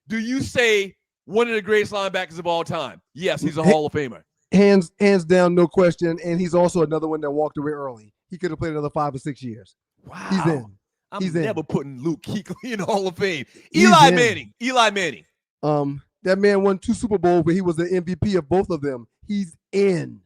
do you say one of the greatest linebackers of all time? Yes, he's a Hall of Famer. Hands down, no question. And he's also another one that walked away early. He could have played another 5 or 6 years. Wow. He's in. I'm never putting Luke Kuechly in the Hall of Fame. Eli Manning. That man won 2 Super Bowls, but he was the MVP of both of them. He's in.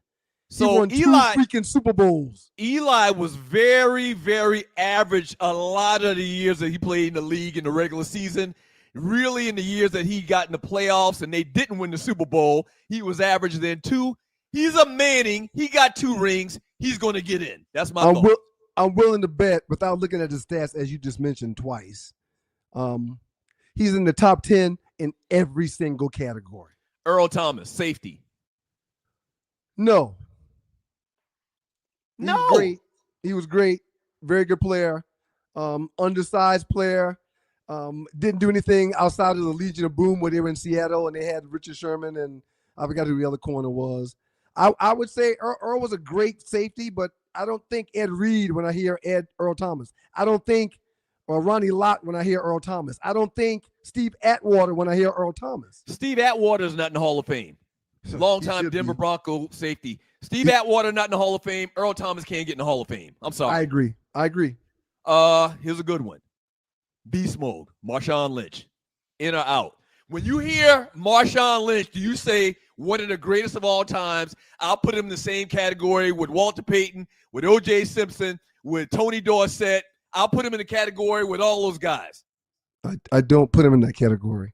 So he won 2 freaking Super Bowls. Eli was very, very average a lot of the years that he played in the league in the regular season. Really, in the years that he got in the playoffs and they didn't win the Super Bowl, he was average then too. He's a Manning. He got 2 rings. He's going to get in. That's my thought. I'm willing to bet, without looking at his stats, as you just mentioned twice, he's in the top 10 in every single category. Earl Thomas, safety. No. No. He was great. Very good player. Undersized player. Didn't do anything outside of the Legion of Boom where they were in Seattle and they had Richard Sherman and I forgot who the other corner was. I would say Earl was a great safety, but I don't think Ed Reed when I hear Earl Thomas. I don't think Ronnie Lott when I hear Earl Thomas. I don't think Steve Atwater when I hear Earl Thomas. Steve Atwater is not in the Hall of Fame. Longtime Denver Bronco safety. Steve Atwater not in the Hall of Fame. Earl Thomas can't get in the Hall of Fame. I'm sorry. I agree. Here's a good one. Beast mode. Marshawn Lynch. In or out? When you hear Marshawn Lynch, do you say one of the greatest of all times? I'll put him in the same category with Walter Payton, with O.J. Simpson, with Tony Dorsett. I'll put him in the category with all those guys. I don't put him in that category.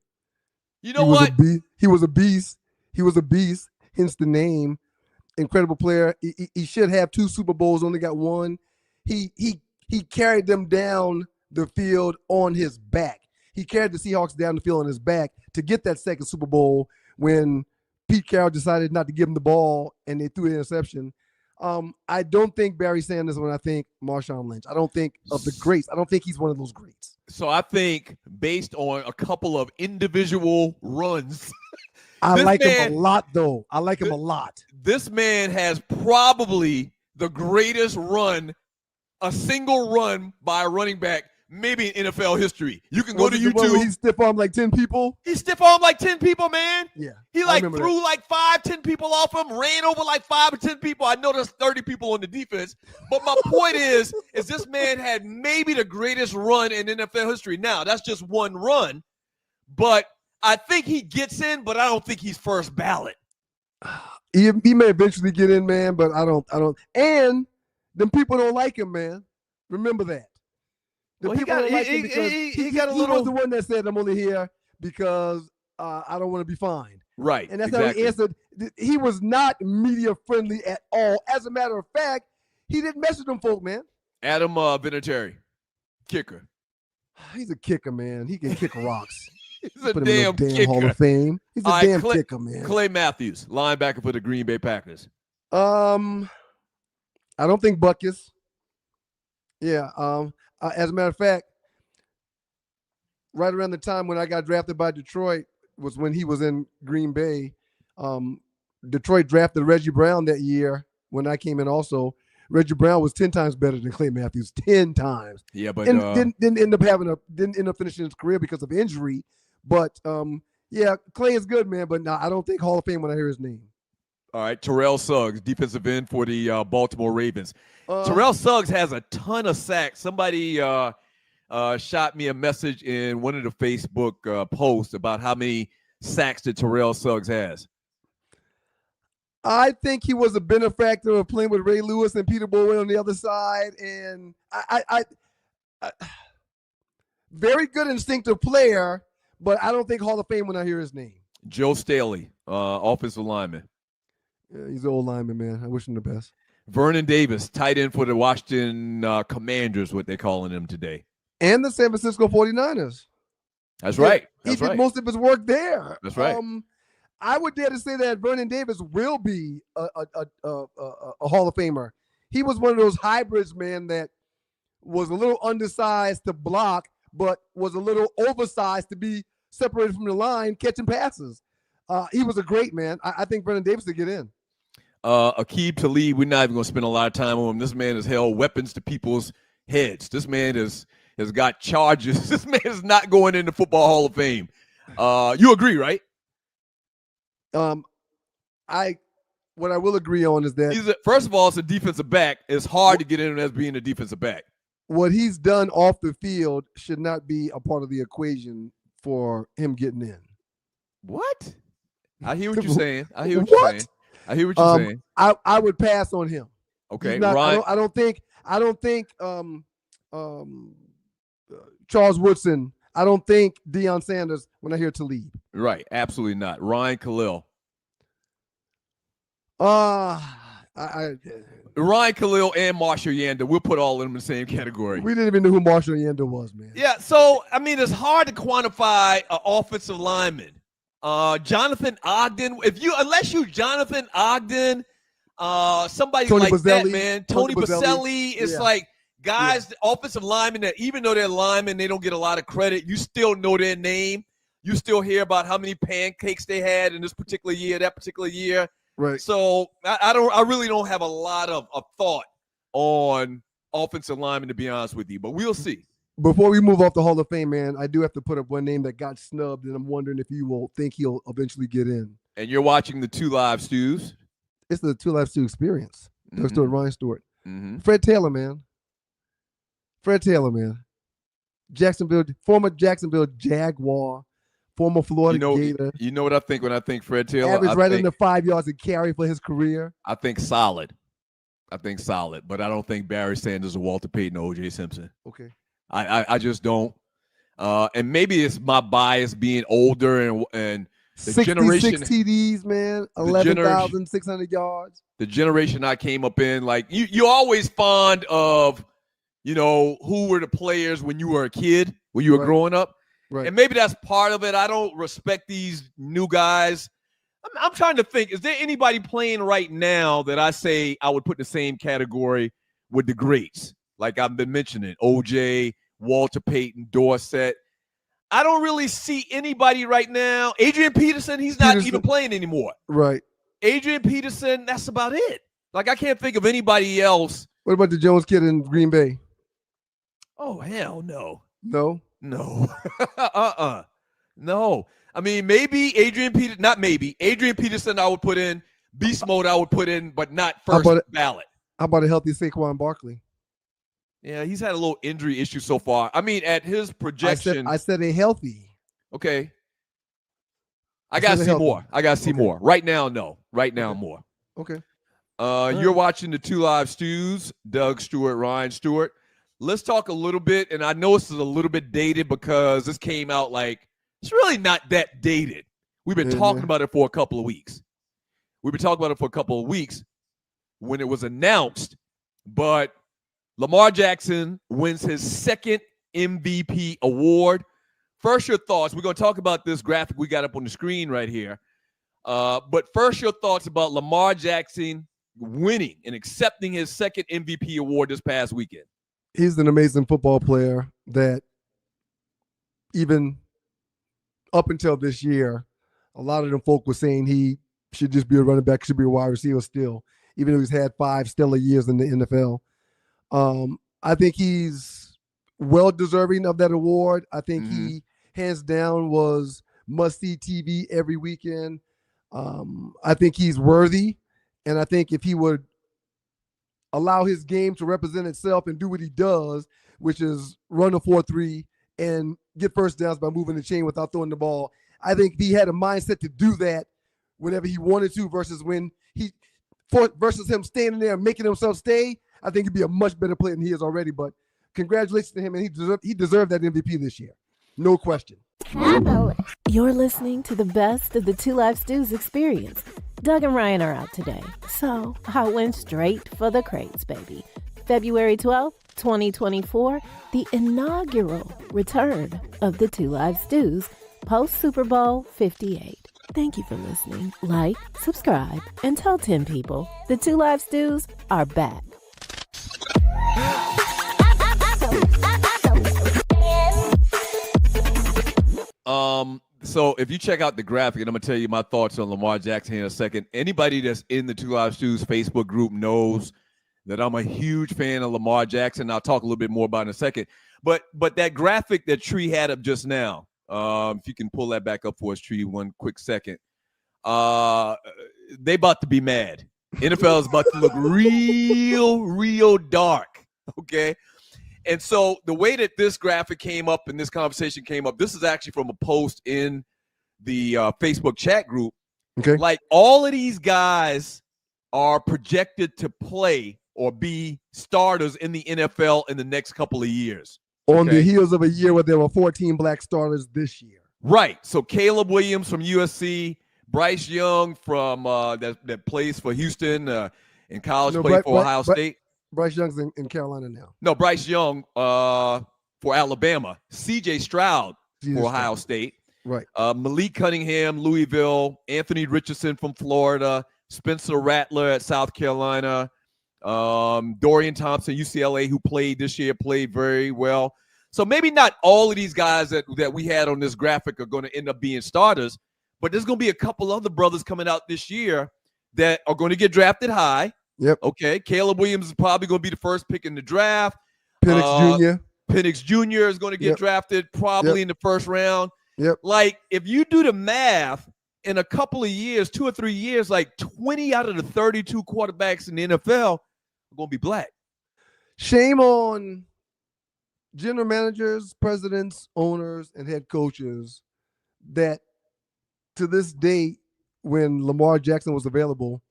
You know what? He was a beast. He was a beast, hence the name. Incredible player. He should have 2 Super Bowls, only got 1. He carried them down the field on his back. He carried the Seahawks down the field on his back to get that 2nd Super Bowl when Pete Carroll decided not to give him the ball and they threw an interception. I don't think Barry Sanders when I think Marshawn Lynch. I don't think of the greats. I don't think he's one of those greats. So I think based on a couple of individual runs I like him a lot, though. I like him a lot. This man has probably the greatest run, a single run by a running back, maybe in NFL history. You can go to YouTube. He stiff-armed like 10 people? He stiff-armed like 10 people, man. Yeah. He threw like 10 people off him, ran over like 5 or 10 people. I know there's 30 people on the defense. But my point is this man had maybe the greatest run in NFL history. Now, that's just one run. But I think he gets in, but I don't think he's first ballot. He may eventually get in, man, but I don't. And them people don't like him, man. Remember that. He was the one that said, I'm only here because I don't want to be fined. Right. And that's how he answered. He was not media friendly at all. As a matter of fact, he didn't mess with them folk, man. Adam Vinatieri, kicker. He's a kicker, man. He can kick rocks. He's a damn kicker. Hall of Fame. He's a damn kicker, man. Clay Matthews, linebacker for the Green Bay Packers. I don't think Buckus. Yeah. As a matter of fact, right around the time when I got drafted by Detroit was when he was in Green Bay. Detroit drafted Reggie Brown that year when I came in also. Reggie Brown was 10 times better than Clay Matthews, 10 times. Yeah, but didn't end up finishing his career because of injury. But yeah, Clay is good, man. But no, I don't think Hall of Fame when I hear his name. All right, Terrell Suggs, defensive end for the Baltimore Ravens. Terrell Suggs has a ton of sacks. Somebody shot me a message in one of the Facebook posts about how many sacks that Terrell Suggs has. I think he was a benefactor of playing with Ray Lewis and Peter Boyd on the other side. And I very good instinctive player, but I don't think Hall of Fame when I hear his name. Joe Staley, offensive lineman. Yeah, he's an old lineman, man. I wish him the best. Vernon Davis, tight end for the Washington Commanders, what they're calling him today. And the San Francisco 49ers. That's right. He did most of his work there. That's right. I would dare to say that Vernon Davis will be a Hall of Famer. He was one of those hybrids, man, that was a little undersized to block, but was a little oversized to be separated from the line, catching passes. He was a great man. I think Vernon Davis to get in. Aqib Talib, we're not even going to spend a lot of time on him. This man has held weapons to people's heads. This man has got charges. This man is not going into Football Hall of Fame. You agree, right? What I will agree on is that first of all, it's a defensive back. It's hard to get in as being a defensive back. What he's done off the field should not be a part of the equation for him getting in. What? I hear what you're saying. I hear what you're saying. I would pass on him. Okay, not, Ryan. I don't think Charles Woodson. I don't think Deion Sanders when I hear Talib. Right, absolutely not. Ryan Khalil. Ryan Khalil and Marshall Yanda. We'll put all of them in the same category. We didn't even know who Marshall Yanda was, man. Yeah, so I mean, it's hard to quantify an offensive lineman. Jonathan Ogden. Unless you Jonathan Ogden, somebody Tony like Boselli, that, man. Tony Boselli. It's like guys, the offensive linemen that even though they're linemen, they don't get a lot of credit. You still know their name. You still hear about how many pancakes they had in this particular year, that particular year. Right. So I really don't have a lot of thought on offensive linemen, to be honest with you, but we'll see. Before we move off the Hall of Fame, man, I do have to put up one name that got snubbed, and I'm wondering if you will think he'll eventually get in. And you're watching the Two Live Stews. It's the Two Live Stew experience. Doug Stewart, Ryan Stewart. Mm-hmm. Fred Taylor, man. Former Jacksonville Jaguar, former Florida Gator. You know what I think when I think Fred Taylor? Average under 5 yards a carry for his career. I think solid, but I don't think Barry Sanders or Walter Payton or O.J. Simpson. Okay. I just don't. And maybe it's my bias being older and the 66 generation TDs, man, 11,600 yards. The generation I came up in, like you're always fond of, who were the players when you were a kid, when you were growing up. Right. And maybe that's part of it. I don't respect these new guys. I'm trying to think, is there anybody playing right now that I say I would put in the same category with the greats? Like I've been mentioning, OJ, Walter Payton, Dorsett. I don't really see anybody right now. Adrian Peterson, he's not even playing anymore. Right. Adrian Peterson, that's about it. Like, I can't think of anybody else. What about the Jones kid in Green Bay? Oh, hell no. No? No. No. I mean, maybe Adrian Peterson I would put in. Beast mode I would put in, but not first ballot. How about a healthy Saquon Barkley? Yeah, he's had a little injury issue so far. I mean, at his projection. I said a healthy. Okay. I got to see more. I got to see more. Right now, no. Right now, more. Okay. You're watching the Two Live Stews, Doug Stewart, Ryan Stewart. Let's talk a little bit, and I know this is a little bit dated because this came out like, it's really not that dated. We've been talking about it for a couple of weeks. When it was announced, but Lamar Jackson wins his second MVP award. First, your thoughts. We're going to talk about this graphic we got up on the screen right here. But first, your thoughts about Lamar Jackson winning and accepting his second MVP award this past weekend. He's an amazing football player that even up until this year, a lot of them folk were saying he should just be a running back, should be a wide receiver still, even though he's had 5 stellar years in the NFL. I think he's well deserving of that award. I think he, hands down, was must-see TV every weekend. I think he's worthy, and I think if he would allow his game to represent itself and do what he does, which is run a 4-3 and get first downs by moving the chain without throwing the ball, I think if he had a mindset to do that whenever he wanted to versus him standing there and making himself stay, I think he'd be a much better player than he is already. But congratulations to him, and he deserved that MVP this year. No question. You're listening to the best of the Two Live Stews experience. Doug and Ryan are out today, so I went straight for the crates, baby. February 12th, 2024, the inaugural return of the Two Live Stews, post-Super Bowl 58. Thank you for listening. Like, subscribe, and tell 10 people. The Two Live Stews are back. So if you check out the graphic, and I'm going to tell you my thoughts on Lamar Jackson in a second. Anybody that's in the Two Live Stews Facebook group knows that I'm a huge fan of Lamar Jackson. I'll talk a little bit more about it in a second. But that graphic that Tree had up just now, if you can pull that back up for us, Tree, one quick second. They about to be mad. NFL is about to look real dark, okay? And so the way that this graphic came up and this conversation came up, this is actually from a post in the Facebook chat group. Okay. Like, all of these guys are projected to play or be starters in the NFL in the next couple of years. On the heels of a year where there were 14 black starters this year. Right. So Caleb Williams from USC, Bryce Young from that plays for Houston in college, played for Ohio State. Bryce Young's in Carolina now. No, Bryce Young for Alabama. C.J. Stroud for Ohio State. Right. Malik Cunningham, Louisville. Anthony Richardson from Florida. Spencer Rattler at South Carolina. Dorian Thompson, UCLA, who played this year, played very well. So maybe not all of these guys that we had on this graphic are going to end up being starters, but there's going to be a couple other brothers coming out this year that are going to get drafted high. Yep. Okay. Caleb Williams is probably going to be the first pick in the draft. Penix Jr. is going to get drafted probably in the first round. Yep. Like, if you do the math, in a couple of years, 2 or 3 years, like 20 out of the 32 quarterbacks in the NFL are going to be black. Shame on general managers, presidents, owners, and head coaches that to this day, when Lamar Jackson was available,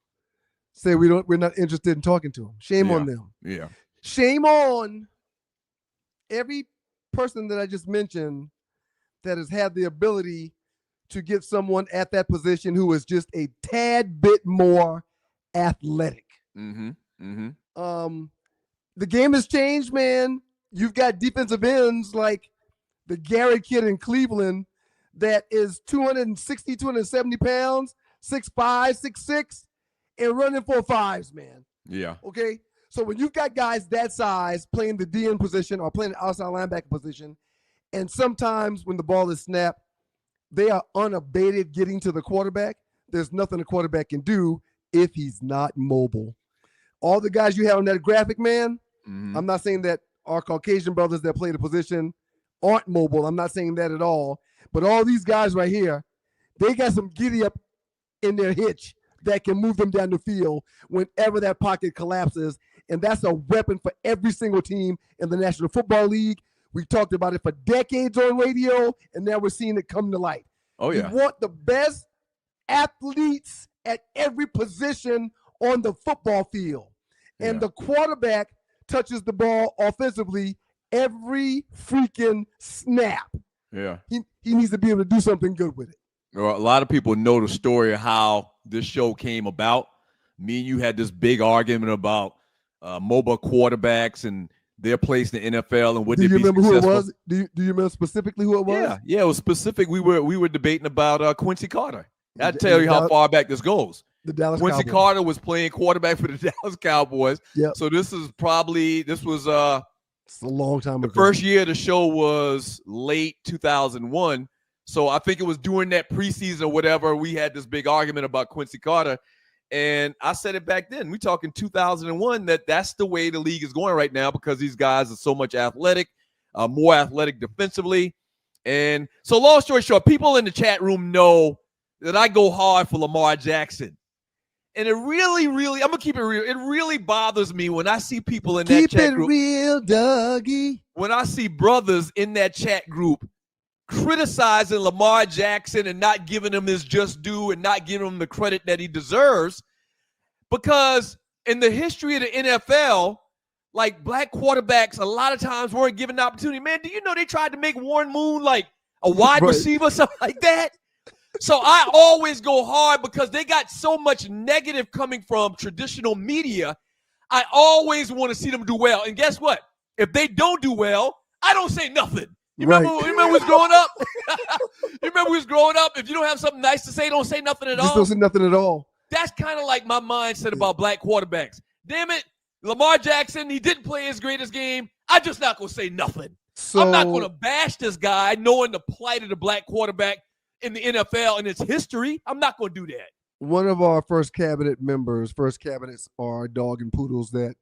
say we're not interested in talking to him. Shame on them. Yeah. Shame on every person that I just mentioned that has had the ability to get someone at that position who is just a tad bit more athletic. The game has changed, man. You've got defensive ends like the Garrett kid in Cleveland that is 260, 270 pounds, 6'5", 6'6", and running 4.5s, man. Yeah. Okay? So when you've got guys that size playing the DN position or playing the outside linebacker position, And sometimes when the ball is snapped, they are unabated getting to the quarterback. There's nothing the quarterback can do if he's not mobile. All the guys you have on that graphic, man, I'm not saying that our Caucasian brothers that play the position aren't mobile. I'm not saying that at all. But all these guys right here, they got some giddy up in their hitch that can move them down the field whenever that pocket collapses. And that's a weapon for every single team in the National Football League. We talked about it for decades on radio, and now we're seeing it come to light. Oh, yeah. You want the best athletes at every position on the football field. And the quarterback touches the ball offensively every freaking snap. Yeah. He needs to be able to do something good with it. Well, a lot of people know the story of how this show came about. Me and you had this big argument about mobile quarterbacks and their place in the NFL and would they be successful. Do you remember who it was? Do you remember specifically who it was? Yeah, it was specific. We were debating about Quincy Carter. I'll tell you how far back this goes. The Dallas Quincy Cowboys. Carter was playing quarterback for the Dallas Cowboys. Yep. So this was it's a long time ago. The first year of the show was late 2001. So I think it was during that preseason or whatever, we had this big argument about Quincy Carter. And I said it back then. We talking 2001 that's the way the league is going right now because these guys are so much athletic, more athletic defensively. And so long story short, people in the chat room know that I go hard for Lamar Jackson. And it really, really, I'm going to keep it real. It really bothers me when I see people in that chat group. Keep it real, Dougie. When I see brothers in that chat group criticizing Lamar Jackson and not giving him his just due and not giving him the credit that he deserves. Because in the history of the NFL, like black quarterbacks a lot of times weren't given the opportunity. Man, do you know they tried to make Warren Moon like a wide receiver, something like that? So I always go hard because they got so much negative coming from traditional media. I always want to see them do well. And guess what? If they don't do well, I don't say nothing. You remember we was growing up? You remember we was growing up? If you don't have something nice to say, don't say nothing at all. Just don't say nothing at all. That's kind of like my mindset about black quarterbacks. Damn it, Lamar Jackson, he didn't play his greatest game. I'm just not going to say nothing. So, I'm not going to bash this guy knowing the plight of the black quarterback in the NFL and its history. I'm not going to do that. One of our first cabinets are dog and poodles that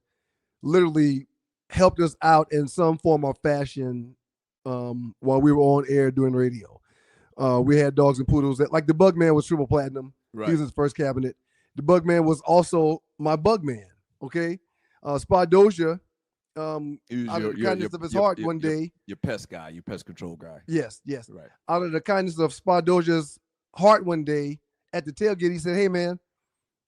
literally helped us out in some form or fashion while we were on air doing radio. We had dogs and poodles that, like the Bug Man was triple platinum. Right. He was his first cabinet. The Bug Man was also my Bug Man. Okay. Spa Doja, out of the kindness of his heart one day. Your pest guy, your pest control guy. Yes. Right. Out of the kindness of Spa Doja's heart one day at the tailgate, he said, "Hey, man,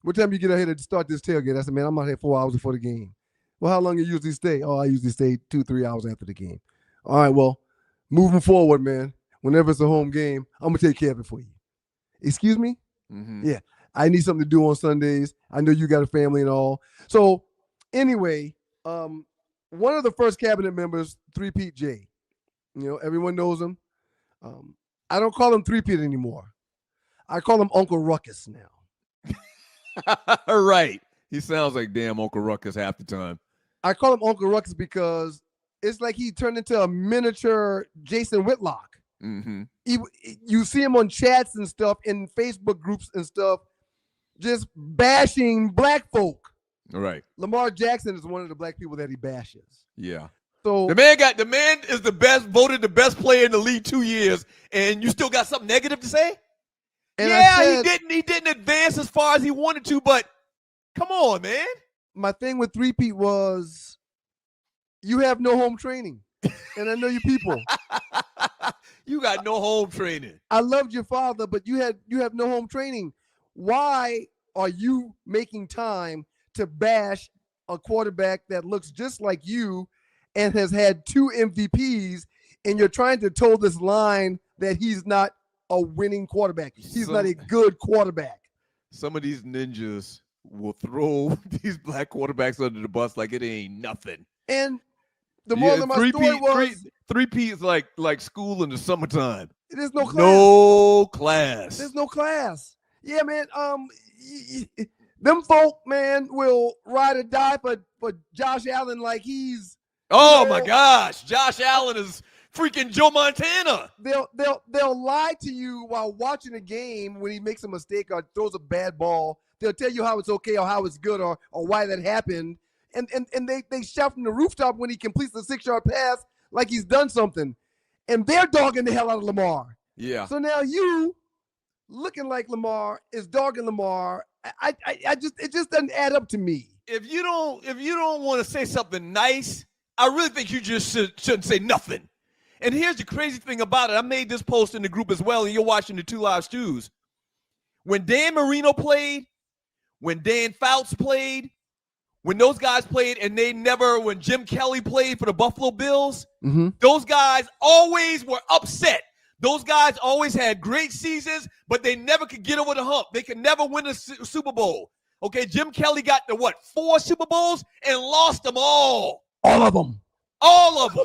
what time you get out here to start this tailgate?" I said, "Man, I'm out here 4 hours before the game." "Well, how long you usually stay?" "Oh, I usually stay 2-3 hours after the game." "All right, well, moving forward, man, whenever it's a home game, I'm going to take care of it for you." "Excuse me?" Mm-hmm. "Yeah, I need something to do on Sundays. I know you got a family and all." So anyway, one of the first cabinet members, 3-Pete J, everyone knows him. I don't call him 3-Pete anymore. I call him Uncle Ruckus now. Right. He sounds like damn Uncle Ruckus half the time. I call him Uncle Ruckus because it's like he turned into a miniature Jason Whitlock. Mm-hmm. You see him on chats and stuff, in Facebook groups and stuff, just bashing black folk. Right. Lamar Jackson is one of the black people that he bashes. Yeah. So the man is voted the best player in the league 2 years, and you still got something negative to say? And yeah, he didn't advance as far as he wanted to, but come on, man. My thing with 3-Pete was you have no home training. And I know you people. You got no home training. I loved your father, but you have no home training. Why are you making time to bash a quarterback that looks just like you and has had 2 MVPs, and you're trying to toe this line that he's not a winning quarterback? He's not a good quarterback. Some of these ninjas will throw these black quarterbacks under the bus like it ain't nothing. And the moral of my story was 3P is like school in the summertime. There's no class. No class. There's no class. Yeah, man. Them folk, man, will ride or die for Josh Allen like he's. Oh my gosh, Josh Allen is freaking Joe Montana. They'll lie to you while watching a game when he makes a mistake or throws a bad ball. They'll tell you how it's okay or how it's good or why that happened. And they shout from the rooftop when he completes the 6-yard pass like he's done something. And they're dogging the hell out of Lamar. Yeah. So now you looking like Lamar is dogging Lamar. It just doesn't add up to me. If you don't want to say something nice, I really think you just shouldn't say nothing. And here's the crazy thing about it. I made this post in the group as well, and you're watching the Two Live Stews. When Dan Marino played, when Dan Fouts played, when those guys played, and when Jim Kelly played for the Buffalo Bills, those guys always were upset. Those guys always had great seasons, but they never could get over the hump. They could never win a Super Bowl. Okay, Jim Kelly got the 4 Super Bowls and lost them all. All of them. All of them.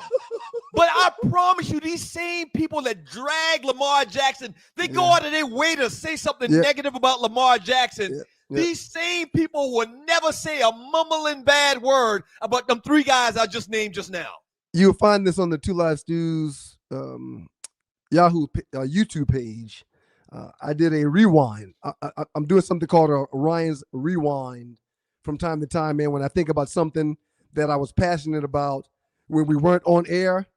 But I promise you, these same people that drag Lamar Jackson, they go out of their way to say something negative about Lamar Jackson. These same people will never say a mumbling bad word about them 3 guys I just named just now. You'll find this on the Two Live Stews Yahoo YouTube page. I did a rewind. I'm doing something called a Ryan's Rewind from time to time, man. When I think about something that I was passionate about when we weren't on air,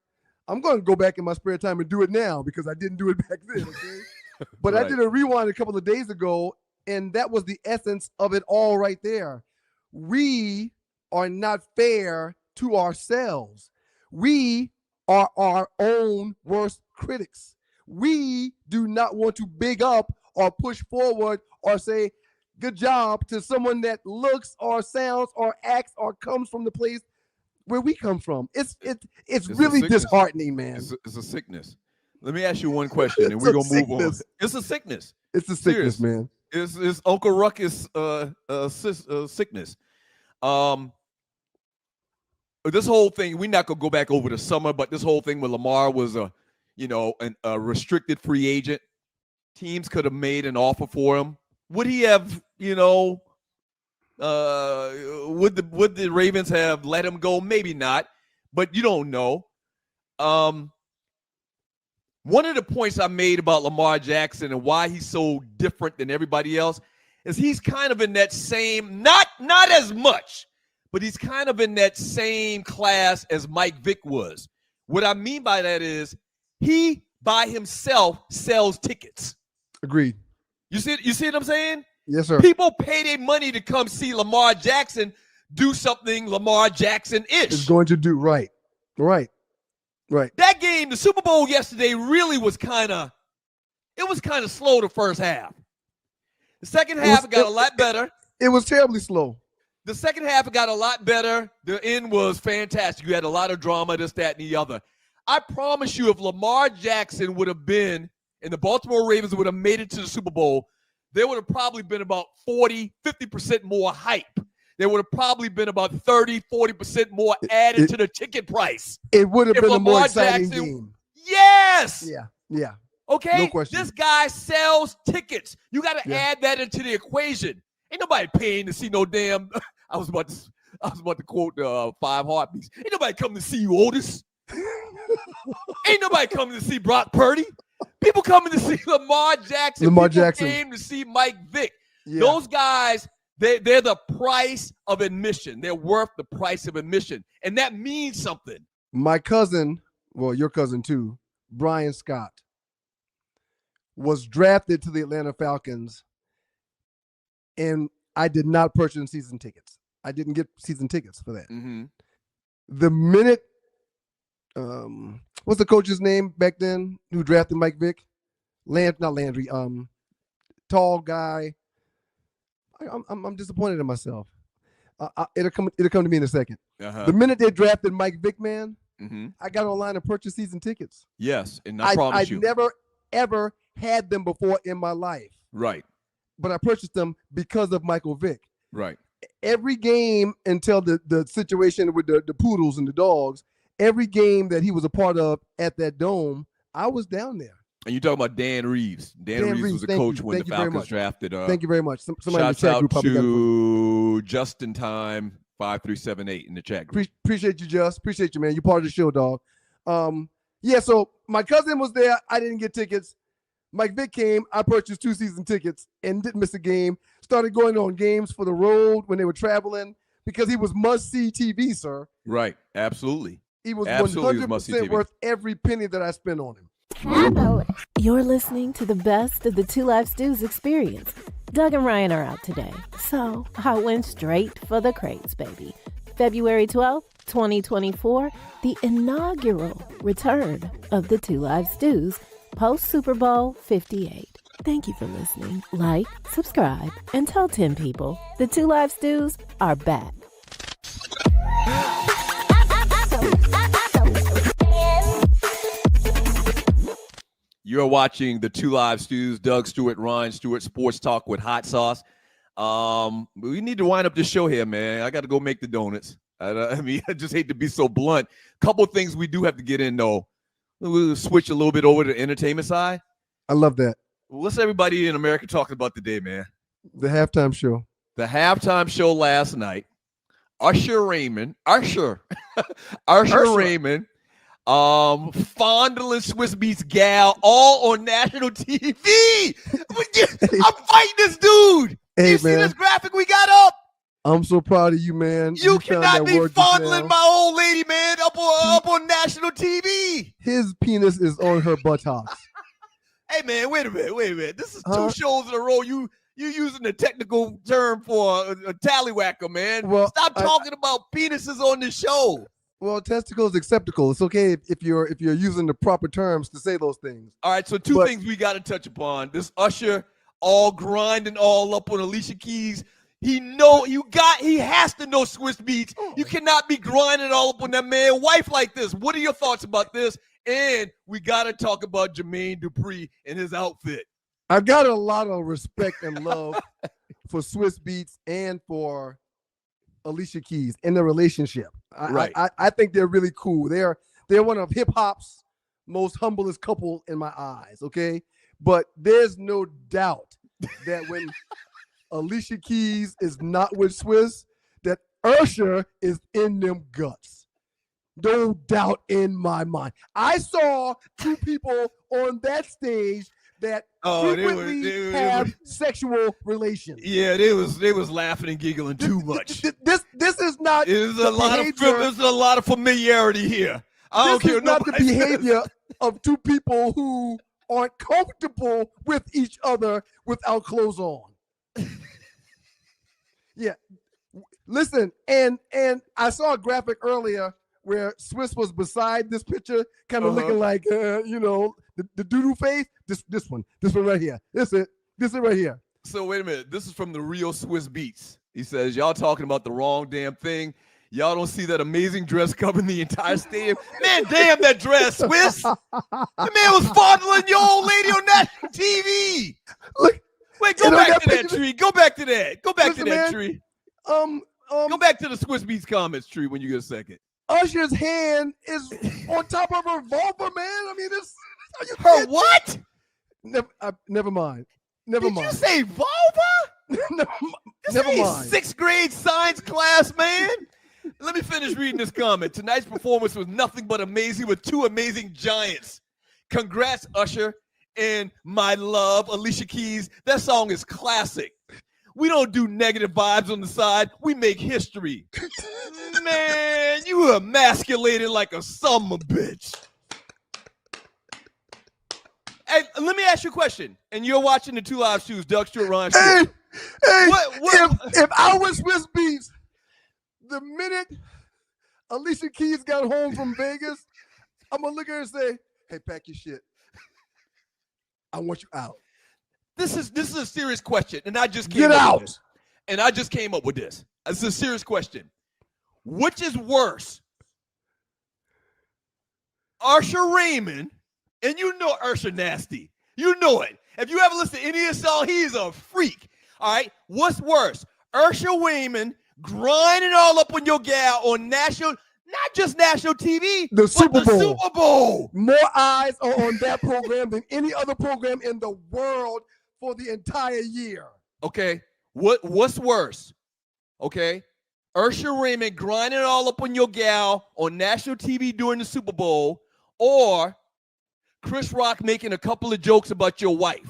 I'm going to go back in my spare time and do it now because I didn't do it back then. Okay, but right. I did a rewind a couple of days ago, and that was the essence of it all right there. We are not fair to ourselves. We are our own worst critics. We do not want to big up or push forward or say good job to someone that looks or sounds or acts or comes from the place where we come from. It's really disheartening, man. It's a sickness. Let me ask you one question, and we're gonna move on. It's a sickness. It's a sickness, man. It's Uncle Ruckus sickness. This whole thing, we're not gonna go back over the summer, but this whole thing with Lamar was a restricted free agent. Teams could have made an offer for him. Would he have, would the Ravens have let him go? Maybe not, but you don't know. One of the points I made about Lamar Jackson and why he's so different than everybody else is he's kind of in that same, not as much, but he's kind of in that same class as Mike Vick was. What I mean by that is he by himself sells tickets. Agreed. You see what I'm saying? Yes, sir. People pay their money to come see Lamar Jackson do something Lamar Jackson-ish. Is going to do right. That game, the Super Bowl yesterday, really was kind of slow the first half. The second half got a lot better. It was terribly slow. The second half it got a lot better. The end was fantastic. You had a lot of drama, this, that, and the other. I promise you, if Lamar Jackson would have been and the Baltimore Ravens would have made it to the Super Bowl, there would have probably been about 50% more hype. There would have probably been about 40% more added to the ticket price. It would have been a more exciting game. Yes. Yeah. Okay? No question. This guy sells tickets. You got to add that into the equation. Ain't nobody paying to see no damn I was about to quote 5 Heartbeats. Ain't nobody coming to see you, Otis. Ain't nobody coming to see Brock Purdy. People coming to see Lamar Jackson. People came to see Mike Vick. Yeah. Those guys, they're the price of admission. They're worth the price of admission. And that means something. My cousin, well, your cousin too, Brian Scott, was drafted to the Atlanta Falcons, and I did not purchase season tickets. I didn't get season tickets for that. Mm-hmm. The minute, what's the coach's name back then who drafted Mike Vick? Not Landry. Tall guy. I'm disappointed in myself. It'll come to me in a second. Uh-huh. The minute they drafted Mike Vick, man, mm-hmm. I got online and purchased season tickets. Yes, and I promise you, I never ever had them before in my life. Right. But I purchased them because of Michael Vick. Right. Every game until the situation with the Poodles and the dogs, every game that he was a part of at that dome, I was down there. And you're talking about Dan Reeves. Dan Reeves was the coach when the Falcons drafted. Thank you very much. Somebody shouts in the chat group out to Just in Time 5378 in the chat group. Appreciate you, Just. Appreciate you, man. You're part of the show, dog. Yeah, so my cousin was there. I didn't get tickets. Mike Vick came. I purchased 2 season tickets and didn't miss a game. Started going on games for the road when they were traveling because he was must-see TV, sir. Right. Absolutely. He was Absolutely 100% worth every penny that I spent on him. You're listening to the best of the Two Live Stews experience. Doug and Ryan are out today, so I went straight for the crates, baby. February 12th, 2024, the inaugural return of the Two Live Stews, post Super Bowl 58. Thank you for listening. Like, subscribe, and tell 10 people the Two Live Stews are back. You're watching the Two Live Stews, Doug Stewart, Ryan Stewart, Sports Talk with Hot Sauce. We need to wind up this show here, man. I got to go make the donuts. I mean, I just hate to be so blunt. Couple of things we do have to get in, though. We'll switch a little bit over to the entertainment side. I love that. What's everybody in America talking about today, man? The halftime show. The halftime show last night. Usher Raymond, fondling Swiss Beats gal, all on national TV. I'm fighting this dude. Hey, you see man. this graphic we got up? I'm so proud of you, man. You cannot be fondling my old lady, man, up on national TV. His penis is on her buttocks. Hey, man, wait a minute. This is 2 shows in a row. You using the technical term for a tallywhacker, man. Well, Stop talking about penises on this show. Well, testicles acceptable. It's okay if you're using the proper terms to say those things. All right, so two things we got to touch upon. This Usher all grinding all up on Alicia Keys. He has to know Swiss Beats. You cannot be grinding all up on that man wife like this. What are your thoughts about this? And we got to talk about Jermaine Dupri and his outfit. I've got a lot of respect and love for Swiss Beats and for Alicia Keys in the relationship. I think they're really cool. They're one of hip hop's most humblest couple in my eyes. Okay, but there's no doubt that when Alicia Keys is not with Swiss, that Usher is in them guts. No doubt in my mind. I saw 2 people on that stage that frequently have sexual relations. Yeah, they was laughing and giggling too much. This is not. There's a lot of familiarity here. I don't care. This is not the behavior of 2 people who aren't comfortable with each other without clothes on. Yeah, listen, and I saw a graphic earlier where Swiss was beside this picture, kind of looking like the doo-doo face. This one right here. This is right here. So wait a minute. This is from the real Swiss Beats. He says, y'all talking about the wrong damn thing. Y'all don't see that amazing dress covering the entire stadium. Man, damn that dress, Swiss. The man was fondling your old lady on national TV. Look, wait, go back to that tree. Go back to that. Go back Listen, to that man, tree. Go back to the Swiss Beats comments tree when you get a second. Usher's hand is on top of her vulva, man. I mean, this. Her what? Never mind. Did you say vulva? Never mind. 6th grade science class, man. Let me finish reading this comment. Tonight's performance was nothing but amazing with 2 amazing giants. Congrats, Usher, and my love, Alicia Keys. That song is classic. We don't do negative vibes on the side. We make history. Man, you emasculated like a summer bitch. Hey, let me ask you a question. And you're watching the Two Live Stews, Doug Stewart, Ryan Stewart. Hey, if I was Swiss Beats, the minute Alicia Keys got home from Vegas, I'm going to look at her and say, hey, pack your shit. I want you out. This is a serious question, and I just came up with this. And I just came up with this. It's a serious question. Which is worse? Usher Raymond, and you know Usher nasty. You know it. If you ever listen to any of his songs, he is a freak. All right? What's worse? Usher Raymond grinding all up on your gal on national, not just national TV, the Super Bowl. More eyes are on that program than any other program in the world for the entire year. Okay. What's worse? Okay. Usher Raymond grinding all up on your gal on national TV during the Super Bowl, or Chris Rock making a couple of jokes about your wife.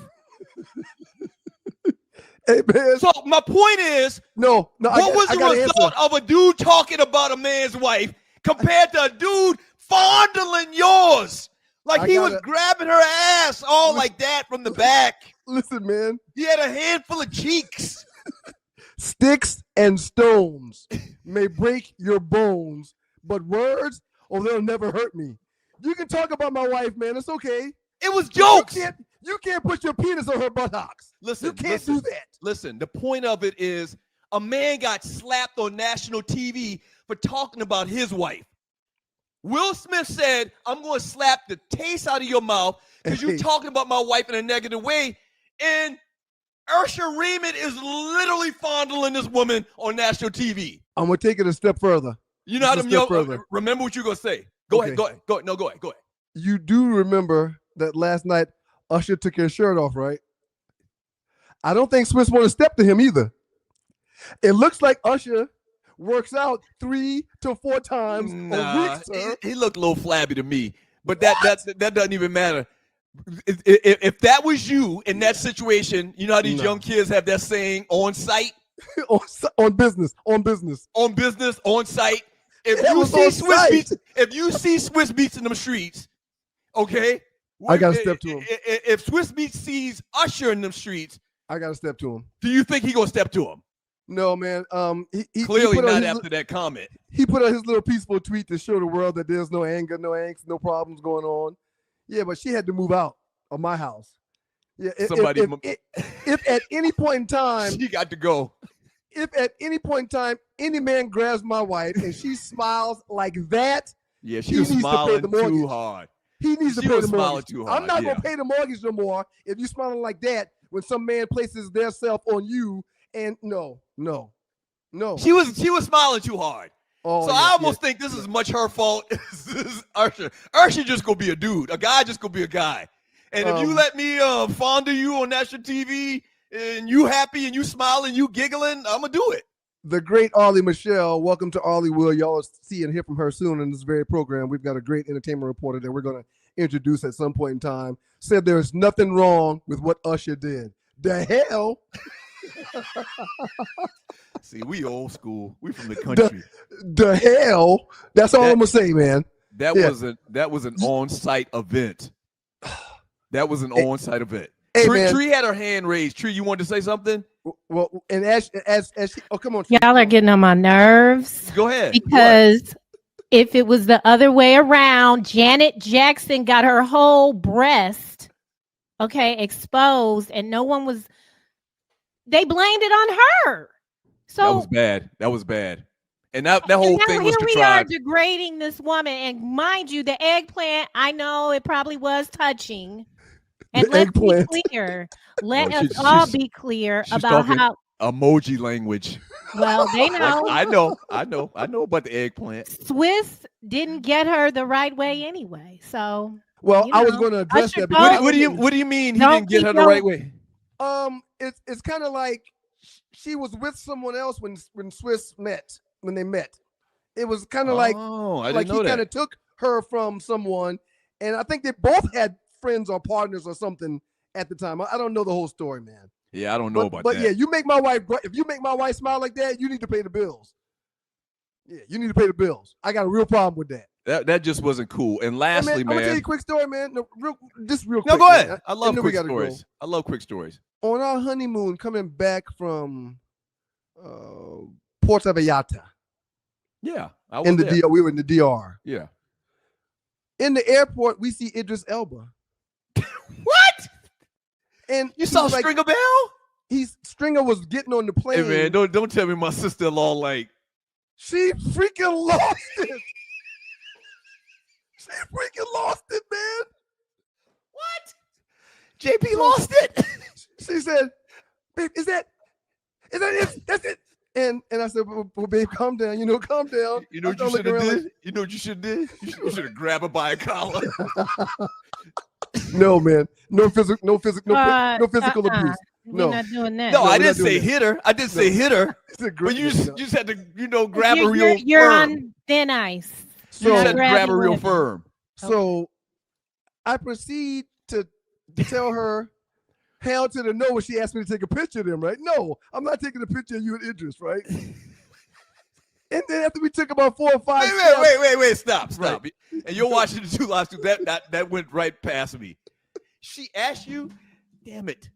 Hey, man. So my point is, no. What was the result of a dude talking about a man's wife compared to a dude fondling yours? Like he was grabbing her ass all like that from the back. Listen, man. He had a handful of cheeks. Sticks and stones may break your bones, but words, they'll never hurt me. You can talk about my wife, man. It's okay. It was jokes. You can't put your penis on her buttocks. You can't do that. Listen, the point of it is a man got slapped on national TV for talking about his wife. Will Smith said, I'm going to slap the taste out of your mouth because you're talking about my wife in a negative way. And Usher Raymond is literally fondling this woman on national TV. I'm going to take it a step further. You know how to remember what you're going to say. Go ahead. No, go ahead. You do remember that last night Usher took his shirt off, right? I don't think Swiss want to step to him either. It looks like Usher works out 3 to 4 times a week, sir. He looked a little flabby to me, but that doesn't even matter. If that was you in that situation, you know how these young kids have that saying, on site? on business, on site. If you see Swiss Beats in them streets, okay? I got to step to him. If Swiss Beats sees Usher in them streets, I got to step to him. Do you think he going to step to him? No, man. He clearly put not after that comment. He put out his little peaceful tweet to show the world that there's no anger, no angst, no problems going on. Yeah, but she had to move out of my house. Yeah, if at any point in time she got to go. If at any point in time any man grabs my wife and she smiles like that, yeah, she was smiling too hard. He needs to pay the mortgage. Too hard. I'm not gonna pay the mortgage no more if you smiling like that when some man places their self on you. And no. She was smiling too hard. Oh, so I almost think this is much her fault. This is Usher. Usher just gonna be a dude. A guy just gonna be a guy. And if you let me fondle you on national TV and you happy and you smiling, you giggling, I'm gonna do it. The great Arlie Michelle, welcome to Arlie Will. Y'all will see and hear from her soon in this very program. We've got a great entertainment reporter that we're gonna introduce at some point in time. Said there is nothing wrong with what Usher did. The hell? See, we old school. We from the country. The hell? That's all I'm gonna say, man. That was an on-site event. That was an on-site event. Hey, Tree had her hand raised. Tree, you wanted to say something? Well, and as she, come on, Tree. Y'all are getting on my nerves. Go ahead. Because if it was the other way around, Janet Jackson got her whole breast, exposed, and no one was. They blamed it on her. So that was bad. And that whole thing was here we are degrading this woman. And mind you, the eggplant, I know it probably was touching. And let's be clear. Let us all be clear about how emoji language. Well, they know. I know about the eggplant. Swiss didn't get her the right way anyway. So I was going to address that. What do you mean he didn't get her the right way? It's kind of like she was with someone else when they met. It was kind of like he kind of took her from someone, and I think they both had friends or partners or something at the time. I don't know the whole story, man. Yeah, I don't know about that. But yeah, if you make my wife smile like that, you need to pay the bills. Yeah, you need to pay the bills. I got a real problem with that. That just wasn't cool. And lastly, I'm gonna tell you a quick story, man. Real quick. No, go ahead. Man. I love quick stories. I love quick stories. On our honeymoon, coming back from Puerto Vallarta. Yeah, we were in the DR. Yeah. In the airport, we see Idris Elba. What? And you saw Stringer Bell? Stringer was getting on the plane. Hey man, don't tell me my sister-in-law she freaking lost it. She freaking lost it, man. What? JP lost it. She said, "Babe, is that it? That's it." And I said, well, babe, calm down. Calm down. You know what you should have did? You know what you should have did? You should have grabbed her by a collar. No, man. No physical abuse. No, we're not doing that. No, I didn't say hit her. I did say hit her. But you just had to, grab her real firm. You're on thin ice. So you had to grab her real firm. So I proceed to tell her hell to the no when she asked me to take a picture of them, right? No, I'm not taking a picture of you and Idris, right? And then after we took about 4 or 5 steps. Wait, stop. Right. And you're watching the 2 Live Stews. That went right past me. She asked you, damn it.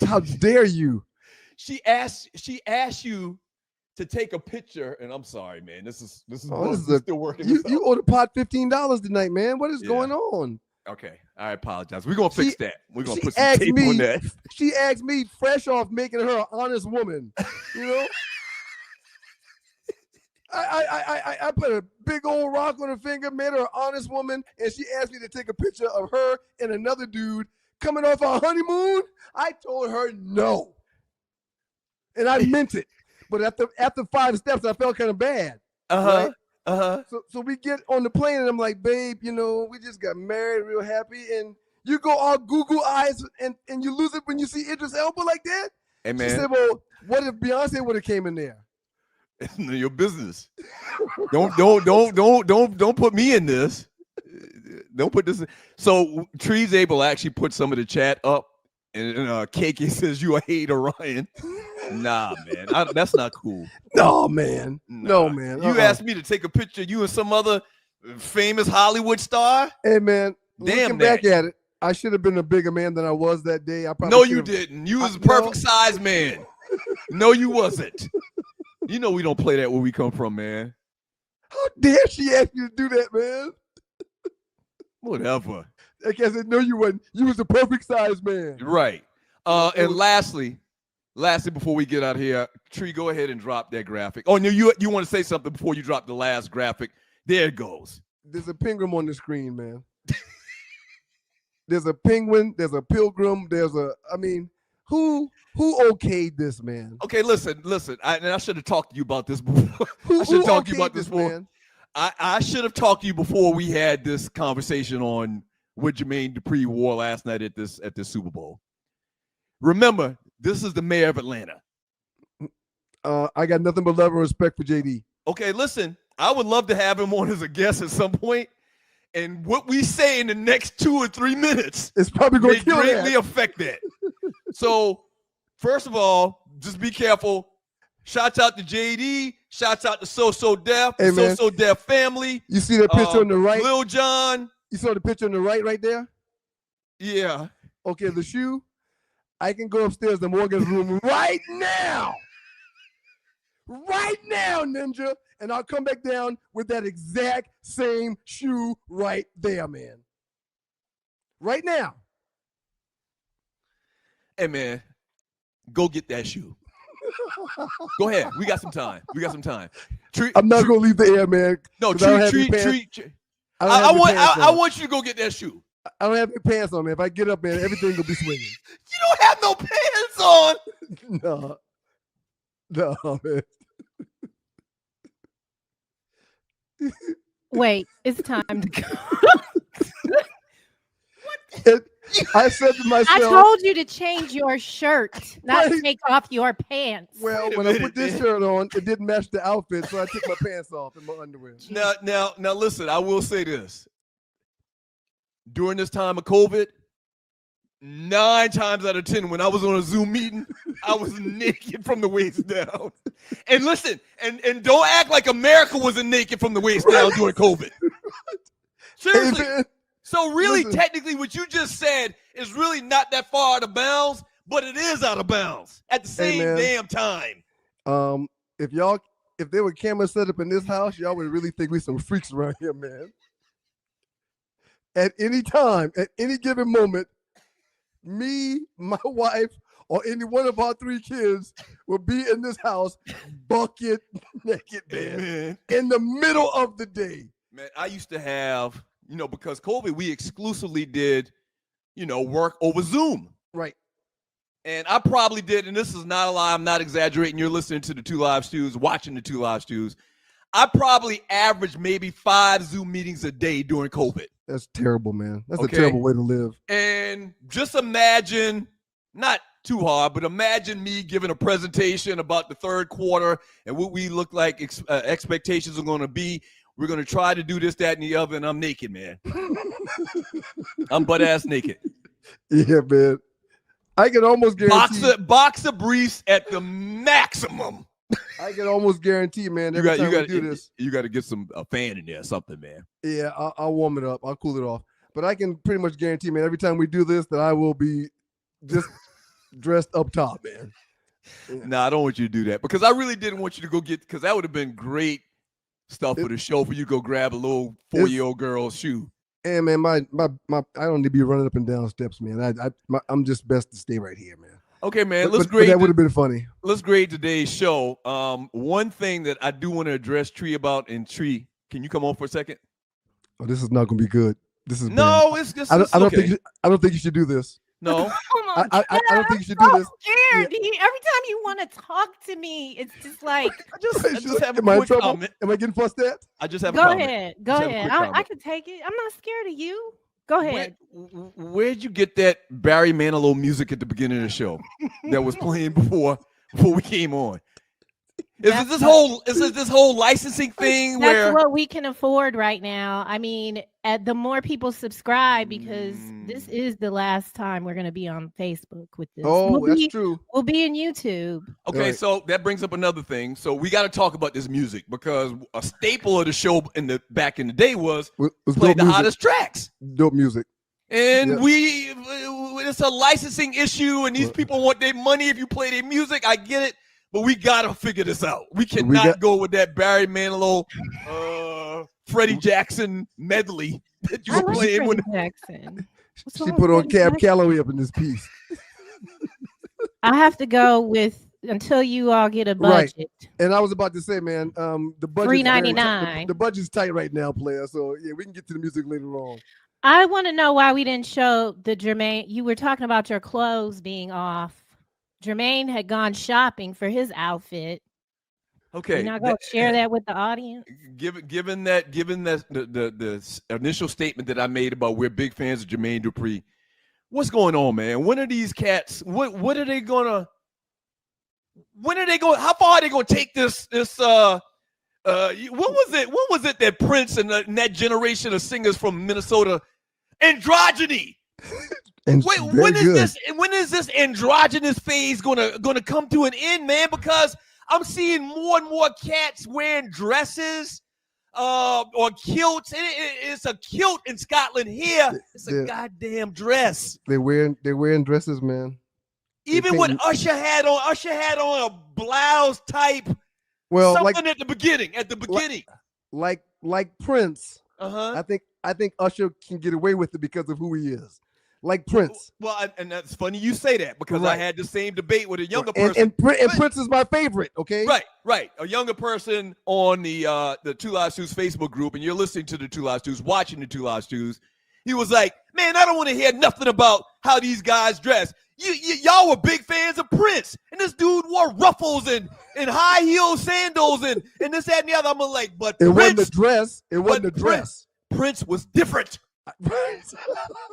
How dare you? She asked you to take a picture, and I'm sorry, man. This is still working. You owe the pot $15 tonight, man. What is going on? Okay, I apologize. We're gonna fix that. We're gonna put some tape on that. She asked me, fresh off making her an honest woman, you know. I put a big old rock on her finger, made her an honest woman, and she asked me to take a picture of her and another dude coming off our honeymoon. I told her no, and I meant it. But after 5 steps, I felt kind of bad. Right? So we get on the plane, and I'm like, babe, you know, we just got married, real happy, and you go all Google eyes, and you lose it when you see Idris Elba like that. Hey, man. She said, well, what if Beyonce would have came in there? It's none of your business. Don't put me in this. Don't put this in. So Tree's able to actually put some of the chat up, and KK says you a hater, Ryan. Nah, man, that's not cool. No, man. No, man. You asked me to take a picture of you and some other famous Hollywood star. Hey, man. Damn, looking back at it, I should have been a bigger man than I was that day. No, you didn't. You was a perfect size man. No, you wasn't. You know we don't play that where we come from, man. How dare she ask you to do that, man? Whatever. Like I said, no, you wasn't. You was the perfect size man. Right. And lastly, before we get out here, Tree, go ahead and drop that graphic. Oh, no, you want to say something before you drop the last graphic. There it goes. There's a penguin on the screen, man. There's a penguin. There's a pilgrim. Who okayed this, man? Okay, listen. I should have talked to you about this before. I should have talked to you about this before. Man? I should have talked to you before we had this conversation on what Jermaine Dupri wore last night at this Super Bowl. Remember, this is the mayor of Atlanta. I got nothing but love and respect for JD. Okay, listen, I would love to have him on as a guest at some point. And what we say in the next 2 or 3 minutes it's probably going to greatly affect that. So, first of all, just be careful. Shouts out to JD. Shouts out to So Def, So Def family. You see that picture on the right? Lil Jon. You saw the picture on the right there? Yeah. Okay, the shoe. I can go upstairs to Morgan's room right now. Right now, Ninja. And I'll come back down with that exact same shoe right there, man. Right now. Hey, man, go get that shoe. Go ahead. We got some time. I'm not going to leave the air, man. No, I want you to go get that shoe. I don't have any pants on, man. If I get up, man, everything will be swinging. You don't have no pants on. No, man. Wait, it's time to go. I said to myself, I told you to change your shirt, not take off your pants. Well, when I put this shirt on, it didn't match the outfit, so I took my pants off and my underwear. Now, listen, I will say this. During this time of COVID, 9 times out of 10, when I was on a Zoom meeting, I was naked from the waist down. And listen, and don't act like America wasn't naked from the waist down during COVID. Seriously. Hey, so really, technically, what you just said is really not that far out of bounds, but it is out of bounds at the same damn time. If there were cameras set up in this house, y'all would really think we some freaks around here, man. At any time, at any given moment, me, my wife, or any one of our 3 kids will be in this house bucket naked, man, in the middle of the day. Man, I used to have, because COVID, we exclusively did, work over Zoom. Right. And I probably did, and this is not a lie, I'm not exaggerating. You're listening to the 2 Live Stews, watching the 2 Live Stews. I probably averaged maybe 5 Zoom meetings a day during COVID. That's terrible, man. That's a terrible way to live. And just imagine, not too hard, but imagine me giving a presentation about the third quarter and what we look like expectations are going to be. We're going to try to do this, that, and the other, and I'm naked, man. I'm butt-ass naked. Yeah, man. I can almost guarantee. Boxer briefs at the maximum. I can almost guarantee, man, every time we do this. You got to get a fan in there or something, man. Yeah, I'll warm it up. I'll cool it off. But I can pretty much guarantee, man, every time we do this, that I will be just dressed up top, man. Yeah. No, I don't want you to do that because I really didn't want you to go because that would have been great stuff for the show for you to go grab a little 4-year-old girl's shoe. Hey, man, my I don't need to be running up and down steps, man. I'm just best to stay right here, man. Okay, man. But that would have been funny. Let's grade today's show. One thing that I do want to address Tree about, and Tree, can you come on for a second? Oh, this is not going to be good. This is no, bad. it's just. I don't think you should do this. No, I don't think you should do this. Scared. Yeah. Every time you want to talk to me, it's just like. I just have am a I in quick trouble? comment. Am I getting fussed at? I just have a Go comment. ahead. Go ahead. I can take it. I'm not scared of you. Go ahead. Where'd you get that Barry Manilow music at the beginning of the show that was playing before we came on? Is it this whole licensing thing that's what we can afford right now? I mean, the more people subscribe, because this is the last time we're going to be on Facebook with this. Oh, that's true. We'll be in YouTube. Okay, right. So that brings up another thing. So we got to talk about this music because a staple of the show back in the day was play the hottest tracks. Dope music. And it's a licensing issue, and these people want their money if you play their music. I get it. But we gotta figure this out. We cannot go with that Barry Manilow, Freddie Jackson medley that you were playing when Jackson. She put on Cab Calloway up in this piece. I have to go with Until You All Get a Budget. Right. And I was about to say, man, the budget $3.99. The budget's tight right now, player. So yeah, we can get to the music later on. I want to know why we didn't show the Jermaine. You were talking about your clothes being off. Jermaine had gone shopping for his outfit. Okay, you're not going to share that with the audience. Given that the initial statement that I made about we're big fans of Jermaine Dupri, what's going on, man? When are these cats? What are they gonna? When are they going? How far are they going to take this? What was it that Prince and that generation of singers from Minnesota, androgyny? Wait, when is this androgynous phase gonna come to an end, man? Because I'm seeing more and more cats wearing dresses or kilts. It's a kilt in Scotland here. It's a goddamn dress. They're wearing dresses, man. Even what Usher had on a blouse type. Well, something at the beginning. Like Prince. Uh-huh. I think Usher can get away with it because of who he is. Like Prince. Well, and that's funny you say that because I had the same debate with a younger person. And Prince is my favorite, okay? Right. A younger person on the Two Live Stews Facebook group, and you're listening to the Two Live Stews, watching the Two Live Stews. He was like, man, I don't want to hear nothing about how these guys dress. Y'all were big fans of Prince, and this dude wore ruffles and high heel sandals and this, that, and the other. I'm like, but it Prince, wasn't a dress. It wasn't a dress. Prince was different.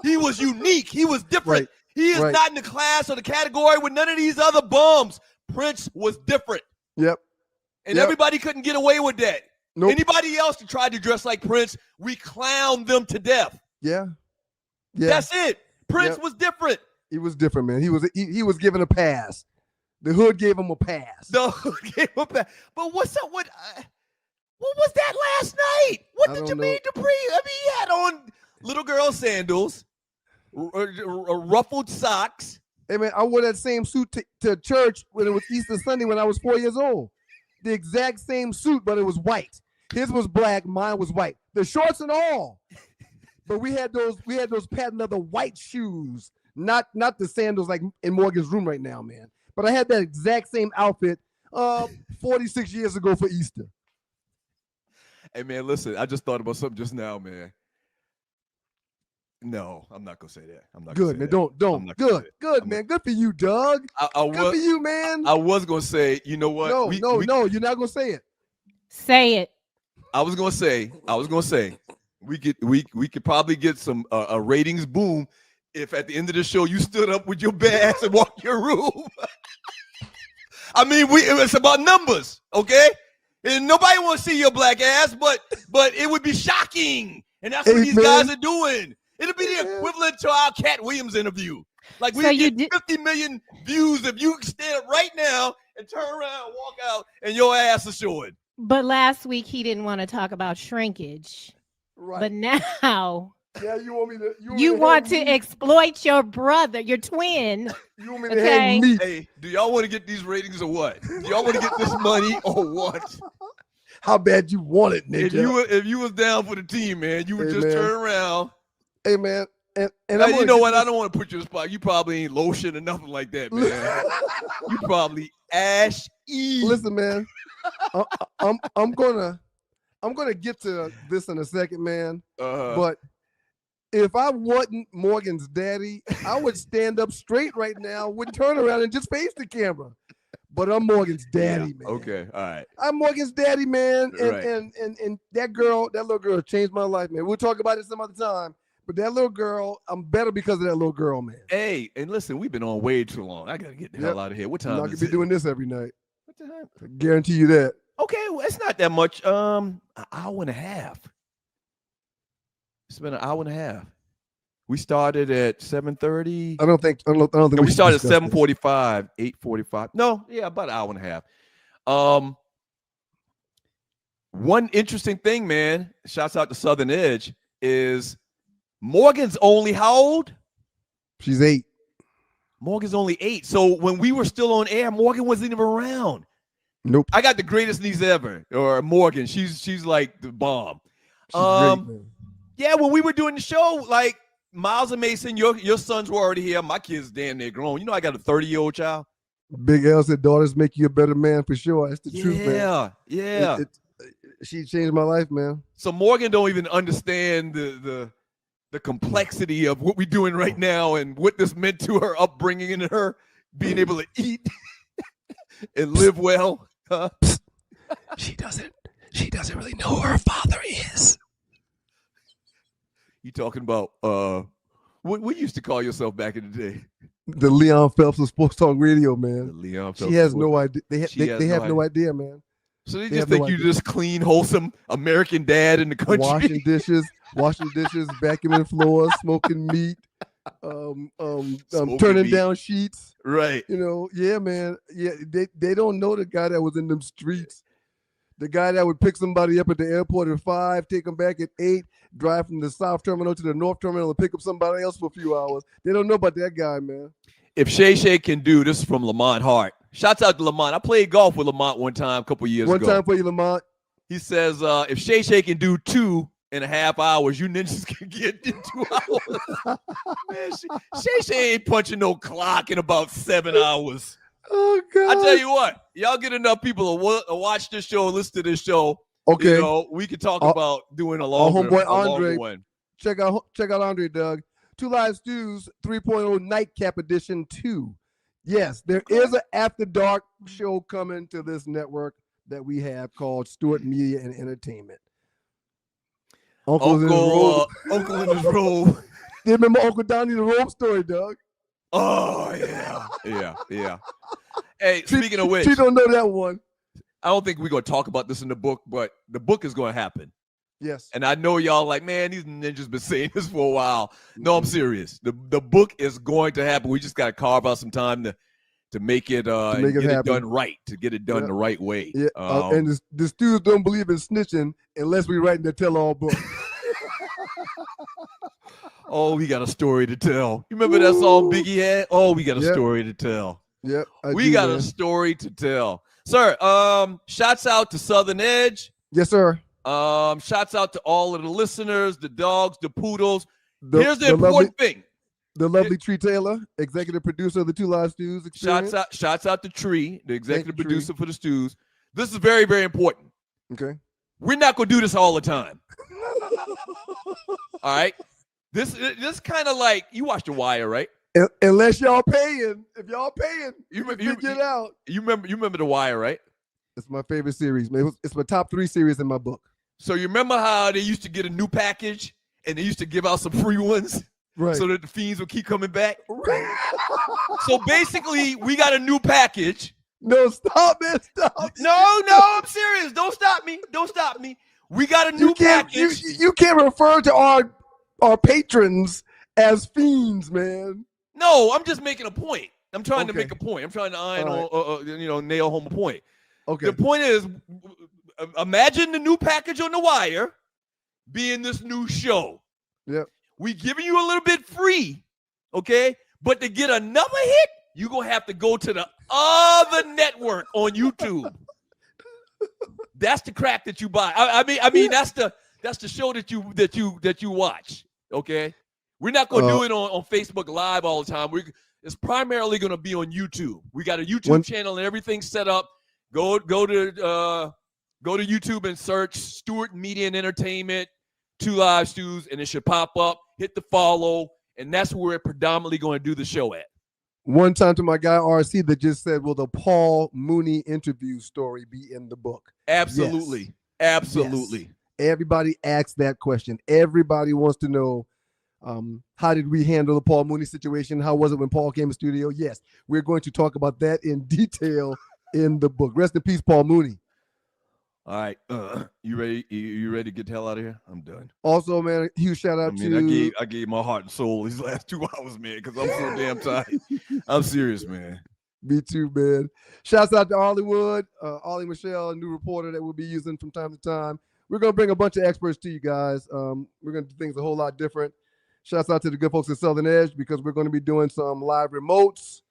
He was unique. He was different. Right. He is not in the class or the category with none of these other bums. Prince was different. Yep. And everybody couldn't get away with that. Nope. Anybody else that tried to dress like Prince, we clowned them to death. Yeah. That's it. Prince was different. He was different, man. He was given a pass. The hood gave him a pass. The hood gave him a pass. But what's up with what was that last night? What did Jermaine Dupri? I mean, he had on little girl sandals, ruffled socks. Hey, man, I wore that same suit to church when it was Easter Sunday when I was 4 years old. The exact same suit, but it was white. His was black, mine was white. The shorts and all. But we had those patent leather white shoes, not the sandals like in Morgan's room right now, man. But I had that exact same outfit 46 years ago for Easter. Hey, man, listen, I just thought about something just now, man. No, I'm not gonna say that. I'm not good, gonna say man. That. Don't. Good, man. Good for you, Doug. Good for you, man. I was gonna say, you know what? No, you're not gonna say it. Say it. I was gonna say, we could probably get some a ratings boom if at the end of the show you stood up with your bags and walked your room. I mean, it's about numbers, okay? And nobody wants to see your black ass, but it would be shocking. And that's what these guys are doing. It'll be the equivalent to our Cat Williams interview. Like we get 50 million views if you stand up right now and turn around and walk out and your ass is showing. But last week he didn't want to talk about shrinkage. Right. But now yeah, you want me to you want to exploit your brother, your twin. You want me to hang me? Hey, do y'all want to get these ratings or what? Do y'all want to get this money or what? How bad you want it, nigga? If you was down for the team, man, you would just turn around. Hey, man. And you know what? I don't want to put you in a spot. You probably ain't lotion or nothing like that, man. You probably ashy. Listen, man. I'm gonna get to this in a second, man. But if I wasn't Morgan's daddy, I would stand up straight right now, would turn around and just face the camera. But I'm Morgan's daddy, man. Okay, all right. I'm Morgan's daddy, man. And Right. and that little girl changed my life, man. We'll talk about it some other time. But that little girl, I'm better because of that little girl, man. Hey, and listen, we've been on way too long. I gotta get the hell out of here. What time I'm not is gonna be it? doing this every night. What time? I guarantee you that. Okay, well, it's not that much. An hour and a half. It's been an hour and a half. We started at 7:30. I don't think we started at 7:45, 8:45. No, yeah, about an hour and a half. One interesting thing, man, shouts out to Southern Edge, is Morgan's only how old? She's 8. Morgan's only 8. So when we were still on air, Morgan wasn't even around. Nope. I got the greatest niece ever, or Morgan. She's like the bomb. She's great, man. Yeah, when we were doing the show, like Miles and Mason, your sons were already here. My kids damn near grown. You know, I got a 30-year-old child. Big L said daughters make you a better man for sure. That's the truth, man. Yeah. She changed my life, man. So Morgan don't even understand the complexity of what we're doing right now and what this meant to her upbringing and her being able to eat and live well. Huh? She doesn't really know who her father is. You talking about what you used to call yourself back in the day? The Leon Phelps of Sports Talk Radio, man. The Leon Phelps. She has no idea. They have no idea, man. So they just think you just clean, wholesome American dad in the country. Washing dishes, vacuuming floors, smoking meat, turning down sheets. Right. You know, yeah, man. Yeah, they don't know the guy that was in them streets. The guy that would pick somebody up at the airport at 5, take them back at 8, drive from the South Terminal to the North Terminal and pick up somebody else for a few hours. They don't know about that guy, man. If Shay can do this, is from Lamont Hart. Shouts out to Lamont. I played golf with Lamont one time a couple years ago. One time for you, Lamont. He says, if Shay can do 2.5 hours, you ninjas can get in 2 hours. Man, Shay ain't punching no clock in about 7 hours. Oh, God. I tell you what, y'all get enough people to watch this show, listen to this show. Okay. You know, we could talk about doing a longer one. Check out Andre, Doug. 2 Live Stews 3.0 Nightcap Edition 2. Yes, there is an After Dark show coming to this network that we have called Stewart Media and Entertainment. Uncle in his robe. You remember Uncle Donnie the Robe story, Doug? Oh, yeah. Hey, speaking of which. You don't know that one. I don't think we're going to talk about this in the book, but the book is going to happen. Yes. And I know y'all like, man, these ninjas been saying this for a while. No, I'm serious. The book is going to happen. We just got to carve out some time to make it done right, to get it done the right way. Yeah. And the stews don't believe in snitching unless we write in the tell-all book. Oh, we got a story to tell. You remember that song Biggie had? Oh, we got a story to tell. Yep. We got a story to tell. Sir, shouts out to Southern Edge. Yes, sir. Shouts out to all of the listeners, the dogs, the poodles. Here's the important thing. The lovely Tree Taylor, executive producer of the 2 Live Stews Experience. Shouts out to Tree, the executive producer for the Stews. This is very, very important. Okay. We're not going to do this all the time. All right? This kind of like, you watch The Wire, right? Unless y'all paying. If y'all paying, you get out. You remember The Wire, right? It's my favorite series, man. It's my top 3 series in my book. So you remember how they used to get a new package and they used to give out some free ones? Right. So that the fiends would keep coming back? Right. So basically, we got a new package. No, stop, man. Stop. No, I'm serious. Don't stop me. Don't stop me. We got a new package. You can't refer to our patrons as fiends, man. No, I'm just making a point. I'm trying to make a point. I'm trying to nail home a point. Okay. The point is, imagine the new package on the wire being this new show. Yep. We giving you a little bit free, okay? But to get another hit, you're gonna have to go to the other network on YouTube. That's the crap that you buy. I mean, that's the show that you watch. Okay, we're not gonna do it on Facebook Live all the time. It's primarily gonna be on YouTube. We got a YouTube channel and everything set up. Go to YouTube and search Stewart Media and Entertainment, Two Live Stews, and it should pop up. Hit the follow, and that's where we're predominantly going to do the show at. One time to my guy RC that just said, will the Paul Mooney interview story be in the book? Absolutely. Yes. Absolutely. Yes. Everybody asks that question. Everybody wants to know, how did we handle the Paul Mooney situation? How was it when Paul came to the studio? Yes, we're going to talk about that in detail in the book. Rest in peace, Paul Mooney. All right, you ready? You ready to get the hell out of here? I'm done. Also, man, huge shout out to. I gave my heart and soul these last 2 hours, man, because I'm so damn tired. I'm serious, man. Me too, man. Shouts out to Hollywood, Ollie Michelle, a new reporter that we'll be using from time to time. We're gonna bring a bunch of experts to you guys. We're gonna do things a whole lot different. Shouts out to the good folks at Southern Edge because we're going to be doing some live remotes,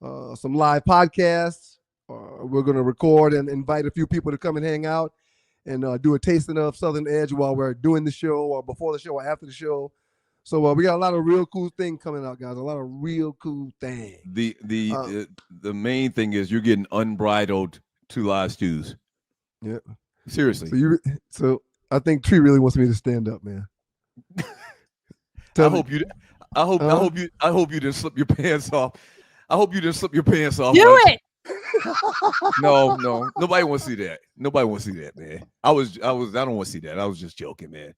some live podcasts. We're going to record and invite a few people to come and hang out and do a tasting of Southern Edge while we're doing the show or before the show or after the show. So we got a lot of real cool things coming out, guys. A lot of real cool things. The main thing is you're getting unbridled Two Live Stews. Yeah. Seriously. So I think Tree really wants me to stand up, man. I hope you didn't slip your pants off. I hope you didn't slip your pants off. Do it. No. Nobody wants to see that. Nobody wants to see that, man. I don't want to see that. I was just joking, man.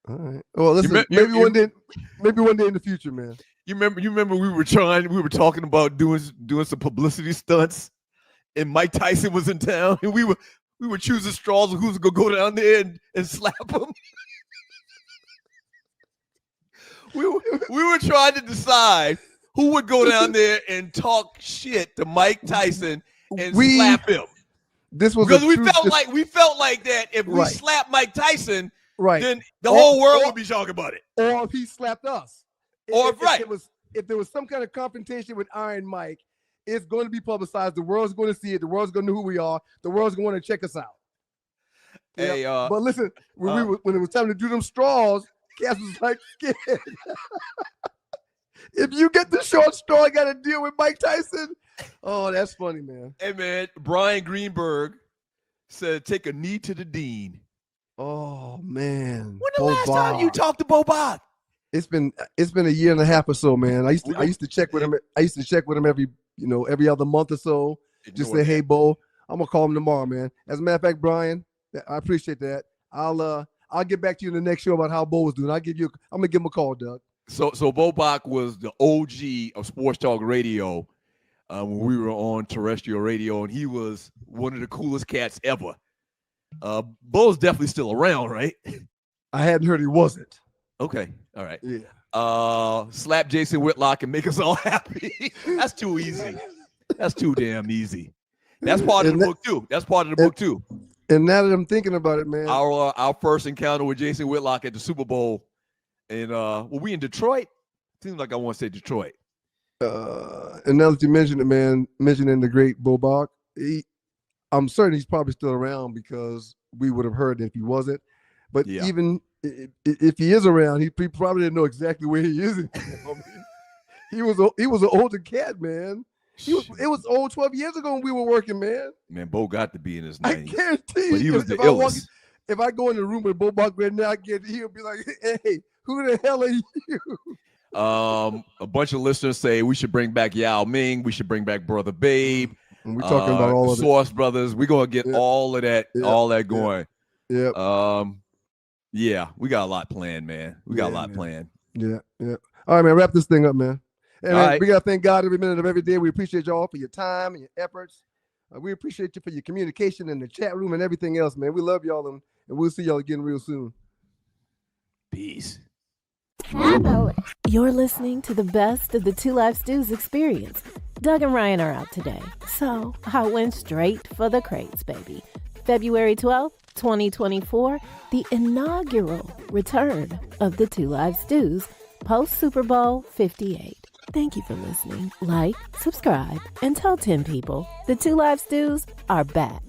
All right. Well, listen, maybe one day in the future, man. You remember we were talking about doing some publicity stunts and Mike Tyson was in town and we were choosing straws of who's gonna go down there and slap him. We were trying to decide who would go down there and talk shit to Mike Tyson and slap him. This was because we felt like that if we slapped Mike Tyson, then the whole world would be talking about it. Or if he slapped us. If there was some kind of confrontation with Iron Mike, it's going to be publicized. The world's going to see it. The world's going to know who we are. The world's going to want to check us out. Hey, but listen, when it was time to do them straws, Cass was like scared. If you get the short straw, I got to deal with Mike Tyson. Oh, that's funny, man. Hey, man, Brian Greenberg said, take a knee to the dean. Oh, man. When the last time you talked to Bo Bach? It's been a year and a half or so, man. I used to check with him. I used to check with him every other month or so. Just say, hey, Bo, I'm gonna call him tomorrow, man. As a matter of fact, Brian, I appreciate that. I'll get back to you in the next show about how Bo was doing. I'm gonna give him a call, Doug. So Bo Bach was the OG of Sports Talk Radio when we were on terrestrial radio, and he was one of the coolest cats ever. Bo's definitely still around, right? I hadn't heard he wasn't. Okay, all right. Yeah. Slap Jason Whitlock and make us all happy. That's too easy. That's too damn easy. That's part of the book too. That's part of the book too. And now that I'm thinking about it, man, our first encounter with Jason Whitlock at the Super Bowl, and were we in Detroit? Seems like I want to say Detroit. And now that you mentioned it, man, mentioning the great Bo Bach, I'm certain he's probably still around because we would have heard it if he wasn't. But even if he is around, he probably didn't know exactly where he is. He was an older cat, man. It was old 12 years ago when we were working, man. Man, Bo got to be in his 90s. I guarantee you. But he was the illest. If I go in the room with Bo Bach right now, he'll be like, hey, who the hell are you? A bunch of listeners say we should bring back Yao Ming. We should bring back Brother Babe. And we're talking about all of it. Source Brothers. We're going to get all of that, all that going. Yeah, we got a lot planned, man. We got a lot planned. Yeah. All right, man, wrap this thing up, man. And we got to thank God every minute of every day. We appreciate y'all for your time and your efforts. We appreciate you for your communication in the chat room and everything else, man. We love y'all, and we'll see y'all again real soon. Peace. You're listening to the best of the Two Live Stews experience. Doug and Ryan are out today, so I went straight for the crates, baby. February 12th, 2024, the inaugural return of the Two Live Stews, post Super Bowl 58. Thank you for listening. Like, subscribe, and tell 10 people the Two Live Stews are back.